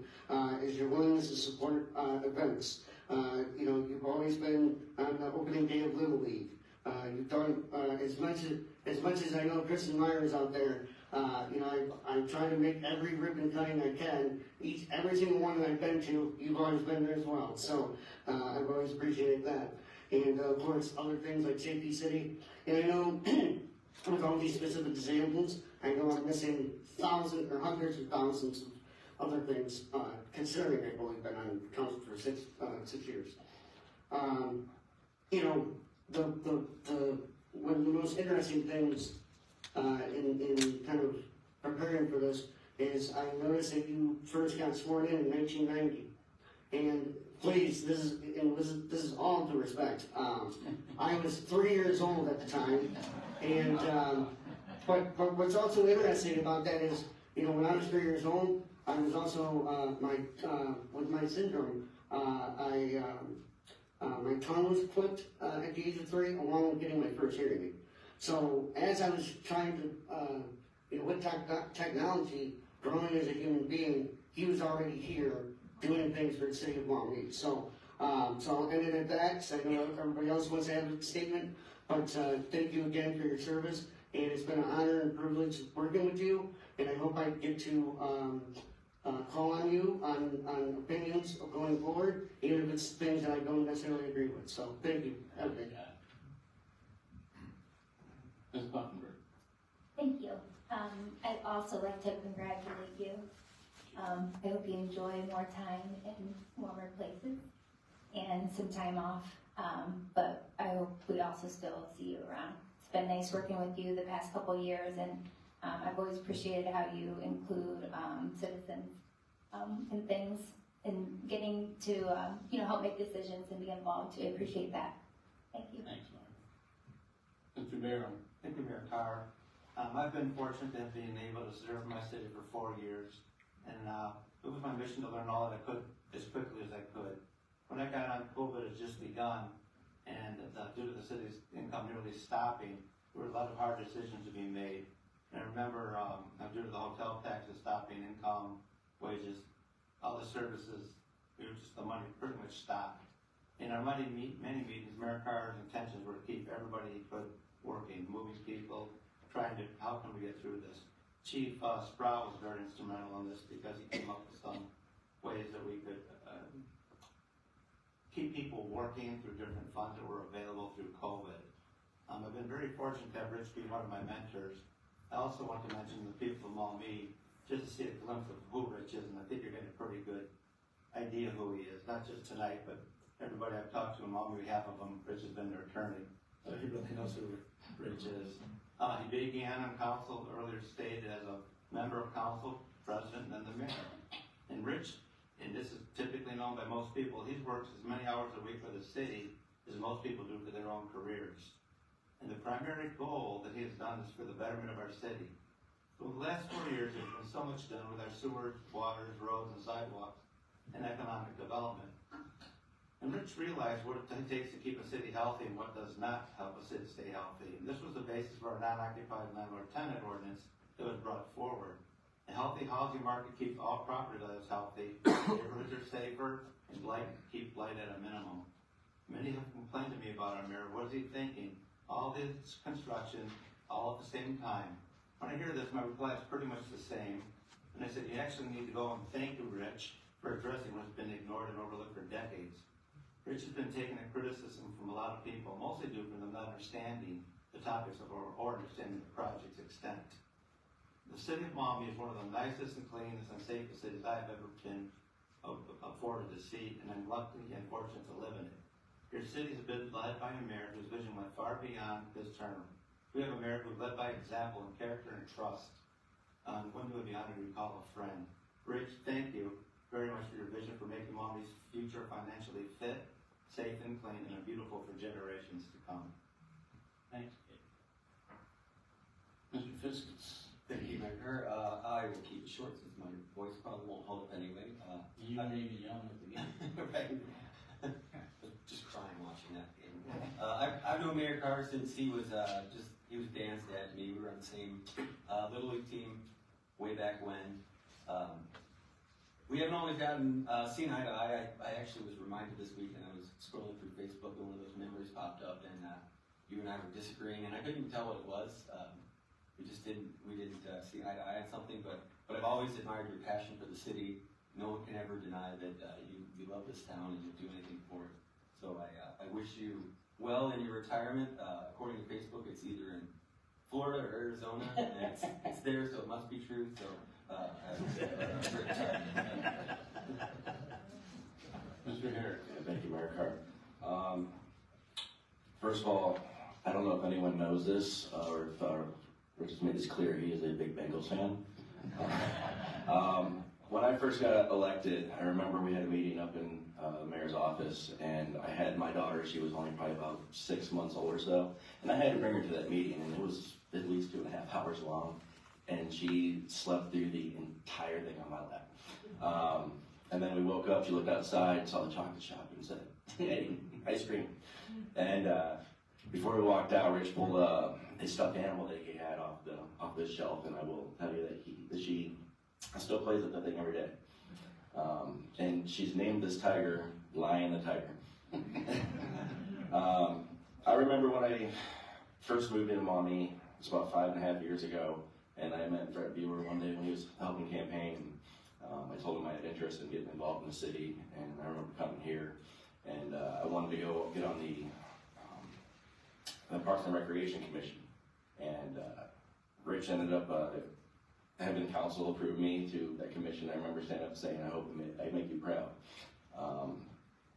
[SPEAKER 15] is your willingness to support events. You know, you've always been on the opening day of Little League. You've done as much as I know Kristen Myers out there. You know, I'm trying to make every ribbon cutting I can. Every single one that I've been to, you've always been there as well. So I've always appreciated that. And of course, other things like Safety City. And I know with all these specific examples, I know I'm missing thousands or hundreds of thousands of other things, considering I've only been on council for 6 years. You know, one of the most interesting things in kind of preparing for this is I noticed that you first got sworn in 1990. And please, this is all due respect. I was 3 years old at the time, and but what's also interesting about that is, you know, when I was 3 years old, I was also with my syndrome. My tongue was clipped at the age of 3, along with getting my first hearing aid. So as I was trying to, you know, with technology, growing as a human being, he was already here doing things for the city of Long Beach. So I'll end it at that, because I know everybody else wants to have a statement. But thank you again for your service, and it's been an honor and privilege working with you. And I hope I get to call on you on opinions of going forward, even if it's things that I don't necessarily agree with. So thank you. Have a good day.
[SPEAKER 8] Ms. Buckenberg.
[SPEAKER 13] Thank you. I'd also like to congratulate you. I hope you enjoy more time in warmer places and some time off. But I hope we also still see you around. It's been nice working with you the past couple years, and I've always appreciated how you include citizens in things and getting to, you know, help make decisions and be involved. I appreciate that. Thank you.
[SPEAKER 8] Thanks, Mark. Mr. Barron.
[SPEAKER 16] Thank you, Mayor Carr. I've been fortunate to have been able to serve my city for 4 years, and it was my mission to learn all that I could as quickly as I could. When I got on, COVID had just begun, and due to the city's income nearly stopping, there were a lot of hard decisions to be made. And I remember, due to the hotel taxes stopping, income, wages, all the services, the money pretty much stopped. In our many meetings, Mayor Carr's intentions were to keep everybody he could working, moving people, trying to, how can we get through this? Chief Sproul was very instrumental in this because he came up with some ways that we could keep people working through different funds that were available through COVID. I've been very fortunate to have Rich be one of my mentors. I also want to mention the people of Maumee, just to see a glimpse of who Rich is, and I think you're getting a pretty good idea of who he is, not just tonight, but everybody I've talked to in Maumee, half of them, Rich has been their attorney, so he really knows who Rich is. He began on council, earlier stated, as a member of council, president, and then the mayor. And Rich, and this is typically known by most people, he's worked as many hours a week for the city as most people do for their own careers. And the primary goal that he has done is for the betterment of our city. So the last 4 years, there's been so much done with our sewers, waters, roads, and sidewalks, and economic development. And Rich realized what it takes to keep a city healthy and what does not help a city stay healthy. And this was the basis for our non-occupied landlord-tenant ordinance that was brought forward. A healthy housing market keeps all property values healthy, neighborhoods are safer, and keep blight at a minimum. Many have complained to me about our mayor. What is he thinking? All this construction, all at the same time. When I hear this, my reply is pretty much the same. And I said, you actually need to go and thank you, Rich, for addressing what's been ignored and overlooked for decades. Rich has been taking a criticism from a lot of people, mostly due to them not understanding the topics of our or understanding the project's extent. The city of Maumee is one of the nicest and cleanest and safest cities I've ever been afforded to see, and I'm lucky and fortunate to live in it. Your city has been led by a mayor whose vision went far beyond his term. We have a mayor who led by example in character and trust. One who would be honored to recall a friend. Rich, thank you very much for your vision for making Maumee's future financially fit, safe and clean, and beautiful for generations to come.
[SPEAKER 8] Thanks. Mr. Fiskus.
[SPEAKER 18] Thank you, Mayor. I will keep it short since my voice probably won't hold up anyway.
[SPEAKER 8] You may be yelling at the game.
[SPEAKER 18] Right. Just crying watching that game. I've known Mayor Carr since he was Dan's dad to me. We were on the same Little League team way back when. We haven't always gotten seen eye to eye. I actually was reminded this week, and I was scrolling through Facebook, and one of those memories popped up, and you and I were disagreeing, and I couldn't even tell what it was. We didn't see eye to eye on something, but I've always admired your passion for the city. No one can ever deny that you love this town and you'll do anything for it. So I wish you well in your retirement. According to Facebook, it's either in Florida or Arizona, and it's there, so it must be true. So
[SPEAKER 8] Mr. Herrick.
[SPEAKER 17] Thank you, Mayor Carr. First of all, I don't know if anyone knows this or if Rich has made this clear. He is a big Bengals fan. When I first got elected, I remember we had a meeting up in the mayor's office, and I had my daughter. She was only probably about 6 months old or so, and I had to bring her to that meeting, and it was at least 2.5 hours long, and she slept through the entire thing on my lap. And then we woke up, she looked outside, saw the chocolate shop, and said, "Hey, ice cream." And before we walked out, Rich pulled a stuffed animal that he had off the shelf, and I will tell you that she still plays with that thing every day. And she's named this tiger Lion the Tiger. I remember when I first moved into Maumee, it was about 5.5 years ago, and I met Fred Bueller one day when he was helping campaign. I told him I had interest in getting involved in the city, and I remember coming here, and I wanted to go get on the Parks and Recreation Commission. And Rich ended up having council approve me to that commission. I remember standing up and saying, "I hope I make you proud."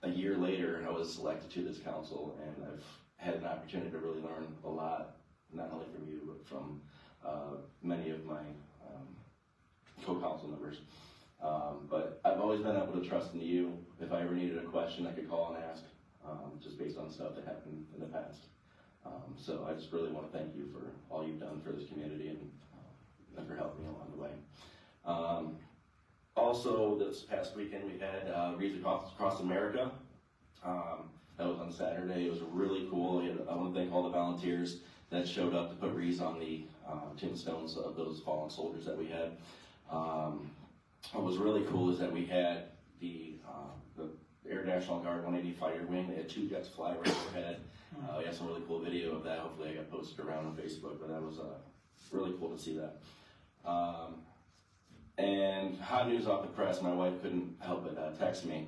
[SPEAKER 17] A year later, I was selected to this council, and I've had an opportunity to really learn a lot, not only from you, but from many of my co-council members. But I've always been able to trust in you. If I ever needed a question, I could call and ask, just based on stuff that happened in the past. So I just really want to thank you for all you've done for this community and for helping me along the way. Also, this past weekend we had Wreaths Across America. That was on Saturday. It was really cool. I want to thank all the volunteers that showed up to put wreaths on the tombstones of those fallen soldiers that we had. What was really cool is that we had the Air National Guard 180 Fighter Wing. They had 2 jets fly right overhead. We had some really cool video of that. Hopefully I got posted around on Facebook, but that was really cool to see that. And hot news off the press, my wife couldn't help but text me.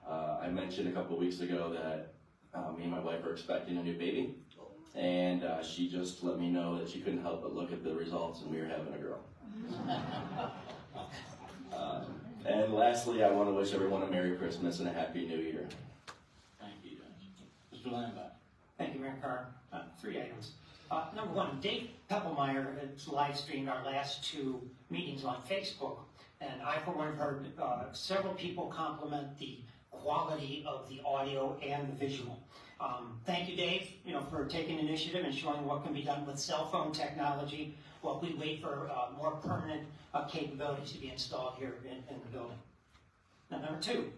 [SPEAKER 17] I mentioned a couple of weeks ago that me and my wife are expecting a new baby. And she just let me know that she couldn't help but look at the results and we were having a girl. And lastly, I want to wish everyone a Merry Christmas and a Happy New Year.
[SPEAKER 8] Thank you, Judge. Mr. Lambert.
[SPEAKER 7] Thank you, Mayor Carr. 3 items. Number one, Dave Peppelmeyer has live streamed our last 2 meetings on Facebook, and I, for one, have heard several people compliment the quality of the audio and the visual. Thank you, Dave, for taking initiative and showing what can be done with cell phone technology while we wait for more permanent capabilities to be installed here in the building. Now, number 2,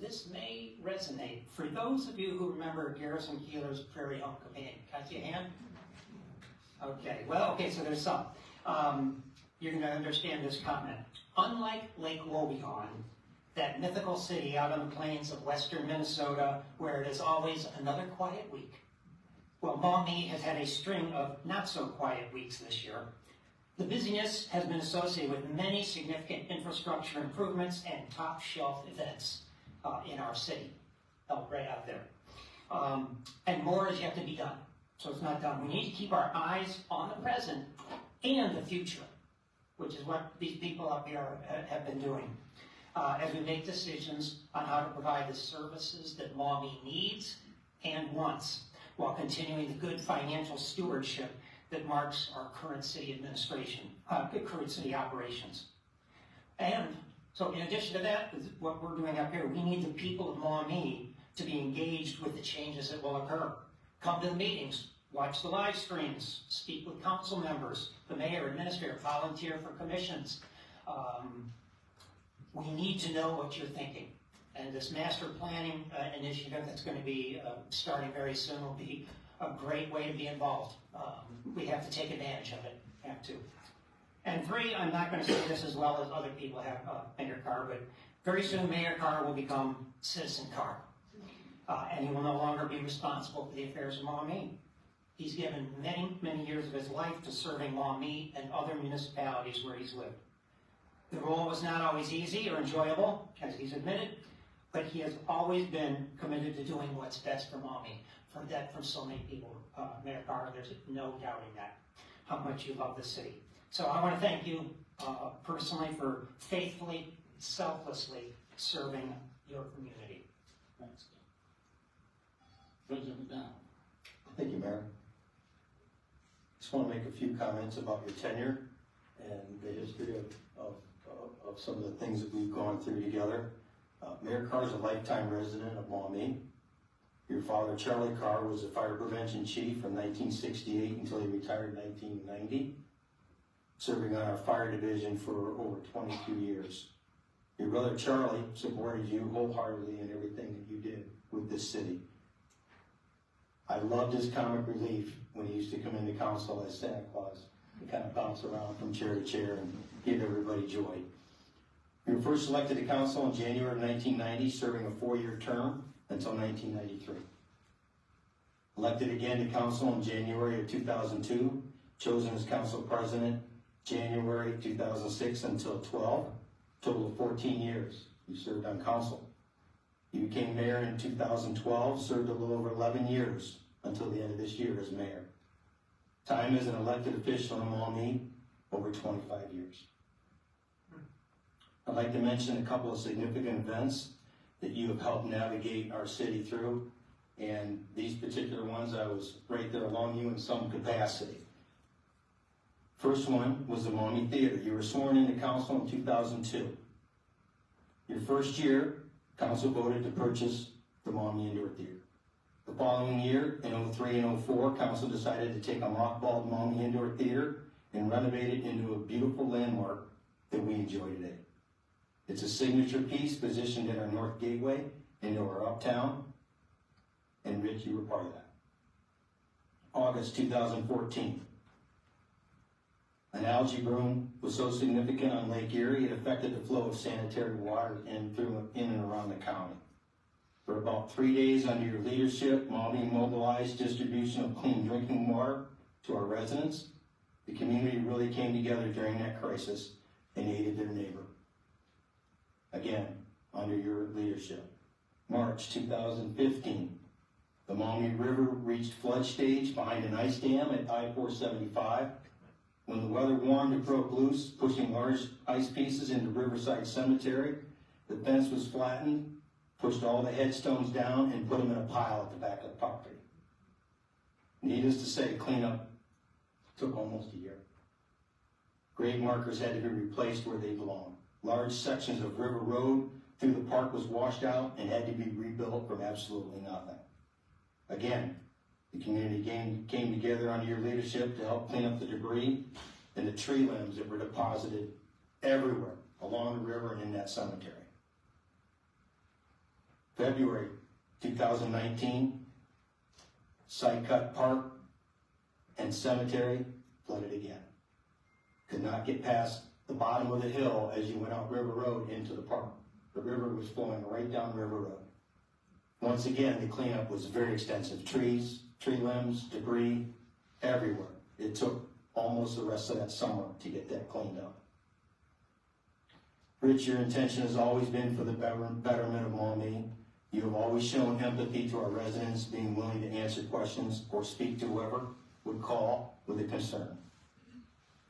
[SPEAKER 7] this may resonate. For those of you who remember Garrison Keillor's Prairie Home Companion, can I see a hand? Okay, so there's some. You're going to understand this comment. Unlike Lake Wobegon, that mythical city out on the plains of western Minnesota, where it is always another quiet week, well, Maumee has had a string of not-so-quiet weeks this year. The busyness has been associated with many significant infrastructure improvements and top-shelf events in our city, right out there. And more is yet to be done, so it's not done. We need to keep our eyes on the present and the future, which is what these people up here have been doing, as we make decisions on how to provide the services that Maumee needs and wants, while continuing the good financial stewardship that marks our current city administration, current city operations. And so in addition to that, what we're doing up here, we need the people of Maumee to be engaged with the changes that will occur. Come to the meetings, watch the live streams, speak with council members, the mayor, administrator, volunteer for commissions. We need to know what you're thinking. And this master planning initiative that's going to be starting very soon will be a great way to be involved. We have to take advantage of it, have to. And 3, I'm not going to say this as well as other people have, Mayor Carr, but very soon Mayor Carr will become Citizen Carr. And he will no longer be responsible for the affairs of Maumee. He's given many, many years of his life to serving Maumee and other municipalities where he's lived. The role was not always easy or enjoyable, as he's admitted, but he has always been committed to doing what's best for Maumee. I've heard that from so many people, Mayor Carr, there's no doubting that, how much you love the city. So I want to thank you personally for faithfully, selflessly serving your community.
[SPEAKER 8] Thanks. President McDonald.
[SPEAKER 3] Thank you, Mayor. Just want to make a few comments about your tenure and the history of some of the things that we've gone through together. Mayor Carr is a lifetime resident of Maumee. Your father, Charlie Carr, was a fire prevention chief from 1968 until he retired in 1990, serving on our fire division for over 22 years. Your brother, Charlie, supported you wholeheartedly in everything that you did with this city. I loved his comic relief when he used to come into council as Santa Claus and kind of bounce around from chair to chair and give everybody joy. You were first elected to council in January of 1990, serving a 4-year term until 1993. Elected again to council in January of 2002, chosen as council president January 2006 until 12, total of 14 years you served on council. You became mayor in 2012, served a little over 11 years until the end of this year as mayor. Time as an elected official in Maumee, over 25 years. I'd like to mention a couple of significant events that you have helped navigate our city through, and these particular ones I was right there along you in some capacity. First one was the Maumee Theater. You were sworn into council in 2002. Your first year, council voted to purchase the Maumee Indoor Theater. The following year, in 03 and 04, council decided to take a mothballed Maumee Indoor Theater and renovate it into a beautiful landmark that we enjoy today. It's a signature piece positioned in our north gateway into our uptown, and Rich, you were part of that. August 2014. An algae bloom was so significant on Lake Erie, it affected the flow of sanitary water in and around the county. For about 3 days under your leadership, Maumee mobilized distribution of clean drinking water to our residents. The community really came together during that crisis and aided their neighbor. Again, under your leadership. March 2015, the Maumee River reached flood stage behind an ice dam at I-475. When the weather warmed, it broke loose, pushing large ice pieces into Riverside Cemetery. The fence was flattened, pushed all the headstones down, and put them in a pile at the back of the property. Needless to say, cleanup took almost a year. Grave markers had to be replaced where they belong. Large sections of River Road through the park was washed out and had to be rebuilt from absolutely nothing. Again, the community came together under your leadership to help clean up the debris and the tree limbs that were deposited everywhere along the river and in that cemetery. February 2019, Sidecut Park and cemetery flooded again. Could not get past the bottom of the hill as you went out River Road into the park. The river was flowing right down River Road. Once again, the cleanup was very extensive. Trees, tree limbs, debris, everywhere. It took almost the rest of that summer to get that cleaned up. Rich, your intention has always been for the betterment of Maumee. You have always shown empathy to our residents, being willing to answer questions or speak to whoever would call with a concern.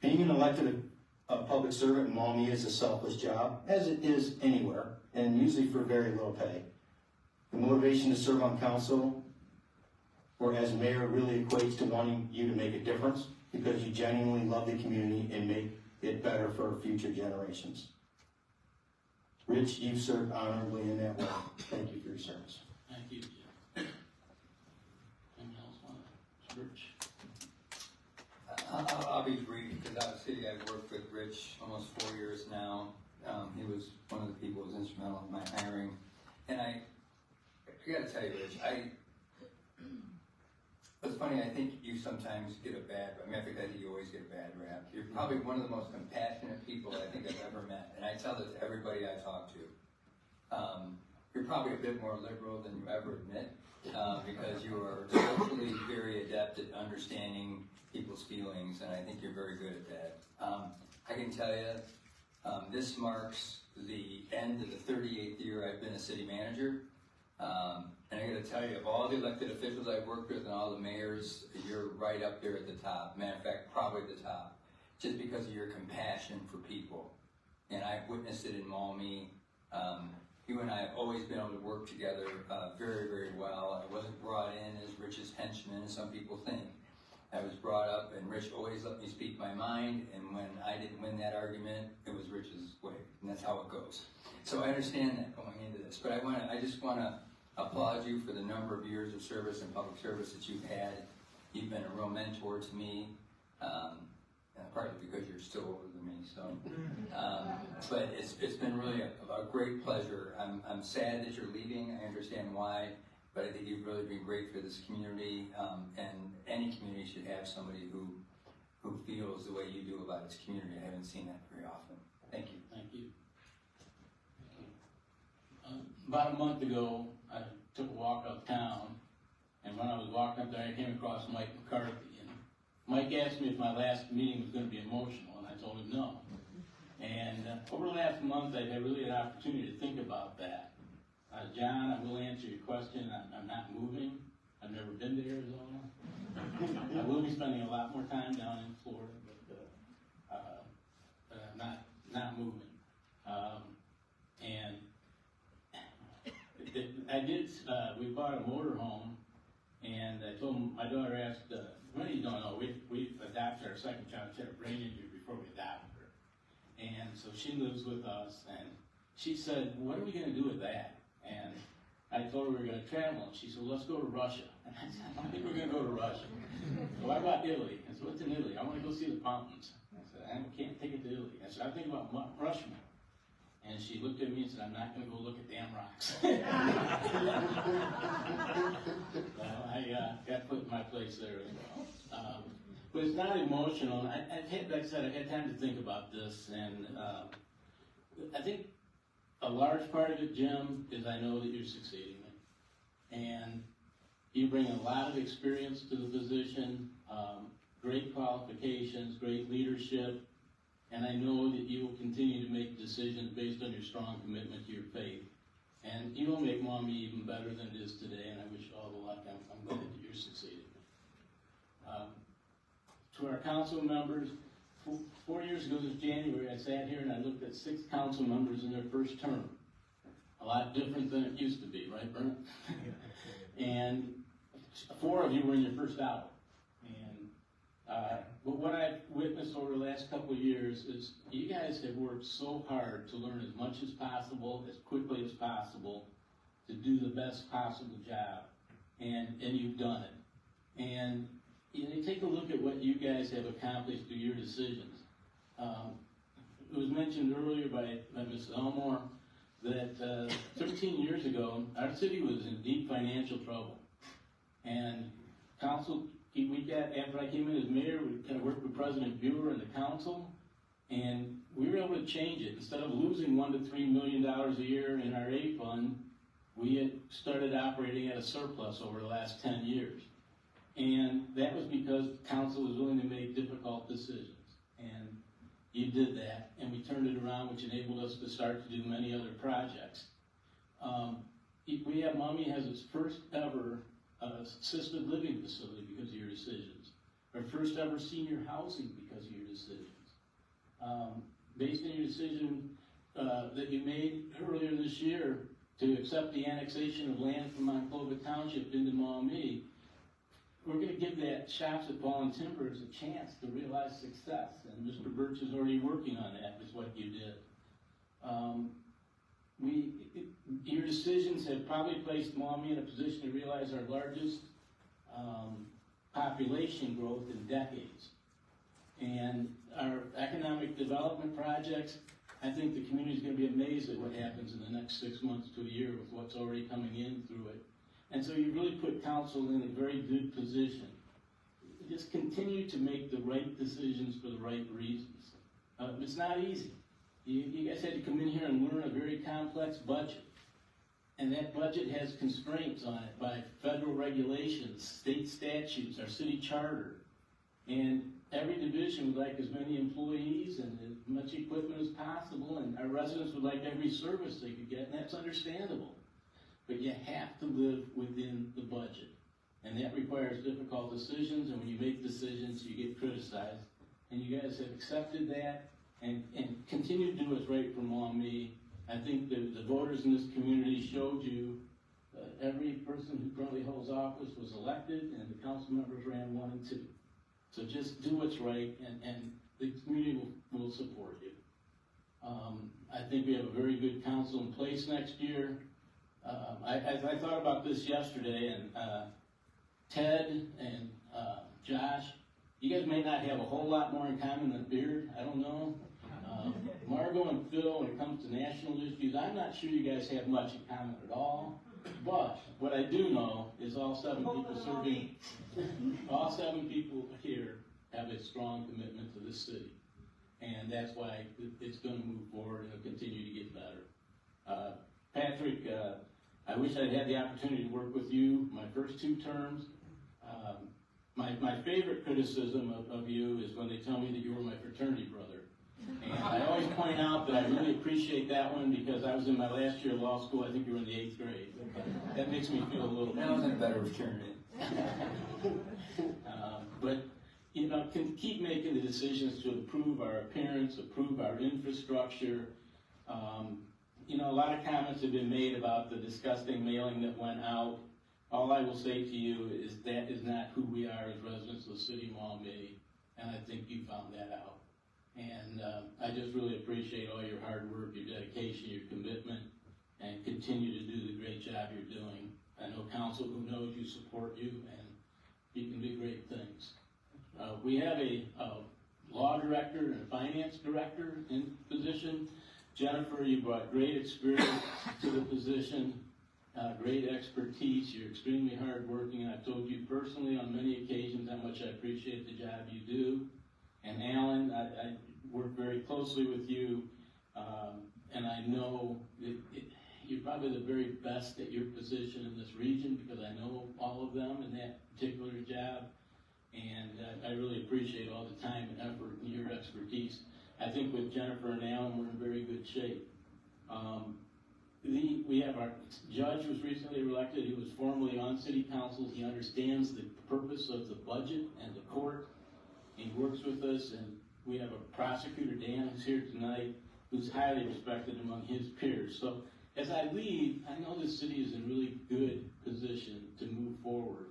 [SPEAKER 3] Being an elected public servant in Maumee is a selfless job, as it is anywhere, and usually for very low pay. The motivation to serve on council or as mayor really equates to wanting you to make a difference because you genuinely love the community and make it better for future generations. Rich, you've served honorably in that way. Thank you for your service.
[SPEAKER 8] Thank you, Jim. Anyone else want to? Rich?
[SPEAKER 12] I'll be brief because obviously I've worked with Rich almost 4 years now. He was one of the people who was instrumental in my hiring. And I got to tell you, Rich, it's funny, I think you sometimes get a bad, I think you always get a bad rap. You're probably one of the most compassionate people I think I've ever met. And I tell this to everybody I talk to. You're probably a bit more liberal than you ever admit because you are socially very adept at understanding people's feelings, and I think you're very good at that. I can tell you, this marks the end of the 38th year I've been a city manager. And I got to tell you, of all the elected officials I've worked with and all the mayors, you're right up there at the top. Matter of fact, probably the top, just because of your compassion for people. And I've witnessed it in Maumee. You and I have always been able to work together very, very well. I wasn't brought in as Rich's henchman, as some people think. I was brought up, and Rich always let me speak my mind, and when I didn't win that argument, it was Rich's way, and that's how it goes. So I understand that going into this, but I just want to applaud you for the number of years of service and public service that you've had. You've been a real mentor to me, partly because you're still older than me. So, but it's been really a great pleasure. I'm sad that you're leaving. I understand why, but I think you've really been great for this community, and any community should have somebody who feels the way you do about its community. I haven't seen that very often. Thank you.
[SPEAKER 8] Thank you. About a month ago, I took a walk uptown, and when I was walking up there, I came across Mike McCarthy. And Mike asked me if my last meeting was going to be emotional, and I told him no. And over the last month, I've had really an opportunity to think about that. John, I will answer your question. I'm not moving. I've never been to Arizona. I will be spending a lot more time down in Florida, but I'm not moving. And we bought a motor home, and I told him, my daughter asked many of you don't know, we adopted our second child. She had a brain injury before we adopted her. And so she lives with us, and she said, what are we going to do with that? And I told her we were going to travel, and she said, well, let's go to Russia. And I said, I don't think we're going to go to Russia. So what about Italy? I said, what's in Italy? I want to go see the fountains. I said, I can't take it to Italy. I said, I think about Rushmore. And she looked at me and said, I'm not going to go look at damn rocks. Well, I got put in my place there as well. But it's not emotional. I've had, like I said, I've had time to think about this. And I think a large part of it, Jim, is I know that you're succeeding. And you bring a lot of experience to the position, great qualifications, great leadership. And I know that you will continue to make decisions based on your strong commitment to your faith. And you will make Mommy even better than it is today, and I wish you all the luck. I'm glad that you're succeeding. To our council members, 4 years ago this January, I sat here and I looked at 6 council members in their first term. A lot different than it used to be, right, Brent? And 4 of you were in your first hour. But what I've witnessed over the last couple of years is you guys have worked so hard to learn as much as possible, as quickly as possible, to do the best possible job, and you've done it. And you know, take a look at what you guys have accomplished through your decisions. It was mentioned earlier by Ms. Elmore that 13 years ago, our city was in deep financial trouble. And council, after I came in as mayor, we kind of worked with President Buer and the council, and we were able to change it. Instead of losing $1 to $3 million a year in our A fund, we had started operating at a surplus over the last 10 years. And that was because council was willing to make difficult decisions. And you did that, and we turned it around, which enabled us to start to do many other projects. Mommy has its first ever assisted living facility because of your decisions. Our first ever senior housing because of your decisions. Based on your decision that you made earlier this year to accept the annexation of land from Monclova Township into Maumee, we're going to give that Shops at Fallen Timbers a chance to realize success. And Mr. Birch is already working on that, is what you did. Your decisions have probably placed Maumee in a position to realize our largest population growth in decades. And our economic development projects, I think the community is going to be amazed at what happens in the next 6 months to a year with what's already coming in through it. And so you really put council in a very good position. Just continue to make the right decisions for the right reasons. It's not easy. You guys had to come in here and learn a very complex budget. And that budget has constraints on it by federal regulations, state statutes, our city charter. And every division would like as many employees and as much equipment as possible, and our residents would like every service they could get, and that's understandable. But you have to live within the budget. And that requires difficult decisions, and when you make decisions, you get criticized. And you guys have accepted that and continue to do what's right for Maumee. I think the voters in this community showed you every person who currently holds office was elected, and the council members ran 1 and 2. So just do what's right, and the community will support you. I think we have a very good council in place next year. I thought about this yesterday, and Ted and Josh, you guys may not have a whole lot more in common than a beard, I don't know. Margot and Phil, when it comes to national issues, I'm not sure you guys have much in common at all. But what I do know is all 7 people serving, all 7 people here have a strong commitment to this city. And that's why it's going to move forward and it'll continue to get better. Patrick, I wish I'd had the opportunity to work with you my first 2 terms. My favorite criticism of you is when they tell me that you were my fraternity brother. And I always point out that I really appreciate that one because I was in my last year of law school. I think you were in the 8th grade. That makes me feel a little better.
[SPEAKER 18] I was in a better fraternity.
[SPEAKER 8] But, you know, keep making the decisions to improve our appearance, improve our infrastructure. You know, a lot of comments have been made about the disgusting mailing that went out. all I will say to you is that is not who we are as residents of the city of Maumee, and I think you found that out. And I just really appreciate all your hard work, your dedication, your commitment, and continue to do the great job you're doing. I know council who knows you support you, and you can do great things. We have a law director and a finance director in position. Jennifer, you brought great experience to the position, great expertise. You're extremely hardworking, and I've told you personally on many occasions how much I appreciate the job you do. And Alan, I work very closely with you, and I know you're probably the very best at your position in this region because I know all of them in that particular job. And I really appreciate all the time and effort and your expertise. I think with Jennifer and Alan, we're in very good shape. We have our judge was recently elected. He was formerly on city council. He understands the purpose of the budget and the court. He works with us, and we have a prosecutor, Dan, who's here tonight, who's highly respected among his peers. So as I leave, I know this city is in really good position to move forward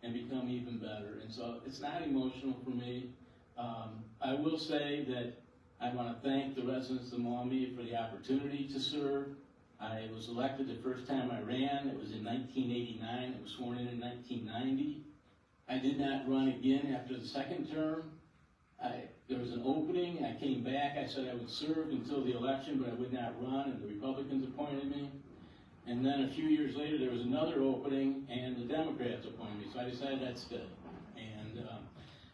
[SPEAKER 8] and become even better. And so it's not emotional for me. I will say that I want to thank the residents of Maumee for the opportunity to serve. I was elected the first time I ran. It was in 1989. I was sworn in 1990. I did not run again after the second term. There was an opening. I came back. I said I would serve until the election, but I would not run, and the Republicans appointed me. And then a few years later, there was another opening, and the Democrats appointed me, so I decided I'd stay. And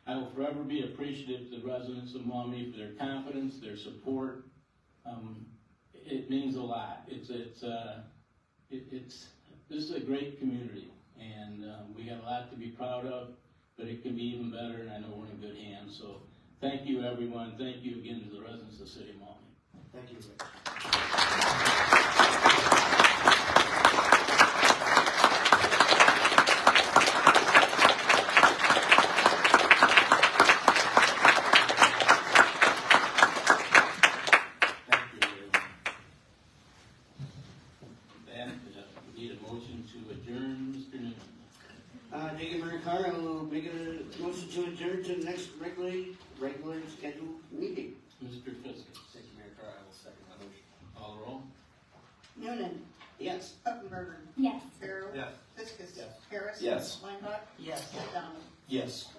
[SPEAKER 8] I will forever be appreciative to the residents of Maumee for their confidence, their support. It means a lot. This is a great community, and we got a lot to be proud of, but it can be even better, and I know we're in good hands. So thank you, everyone. Thank you again to the residents of the city of Maumee.
[SPEAKER 15] Thank you, Rick. David Mercado, I will make a motion to adjourn to the next regular scheduled meeting.
[SPEAKER 8] Mr. Fisk.
[SPEAKER 12] Thank you, Mayor Carr. I will second the motion.
[SPEAKER 8] Call the roll.
[SPEAKER 9] Noonan.
[SPEAKER 15] Yes.
[SPEAKER 9] Pufferberger.
[SPEAKER 13] Yes.
[SPEAKER 9] Farrell.
[SPEAKER 12] Yes.
[SPEAKER 9] Fiskus.
[SPEAKER 12] Yes.
[SPEAKER 9] Harris.
[SPEAKER 17] Yes.
[SPEAKER 9] Weinbach.
[SPEAKER 12] Yes.
[SPEAKER 9] Donovan.
[SPEAKER 3] Yes.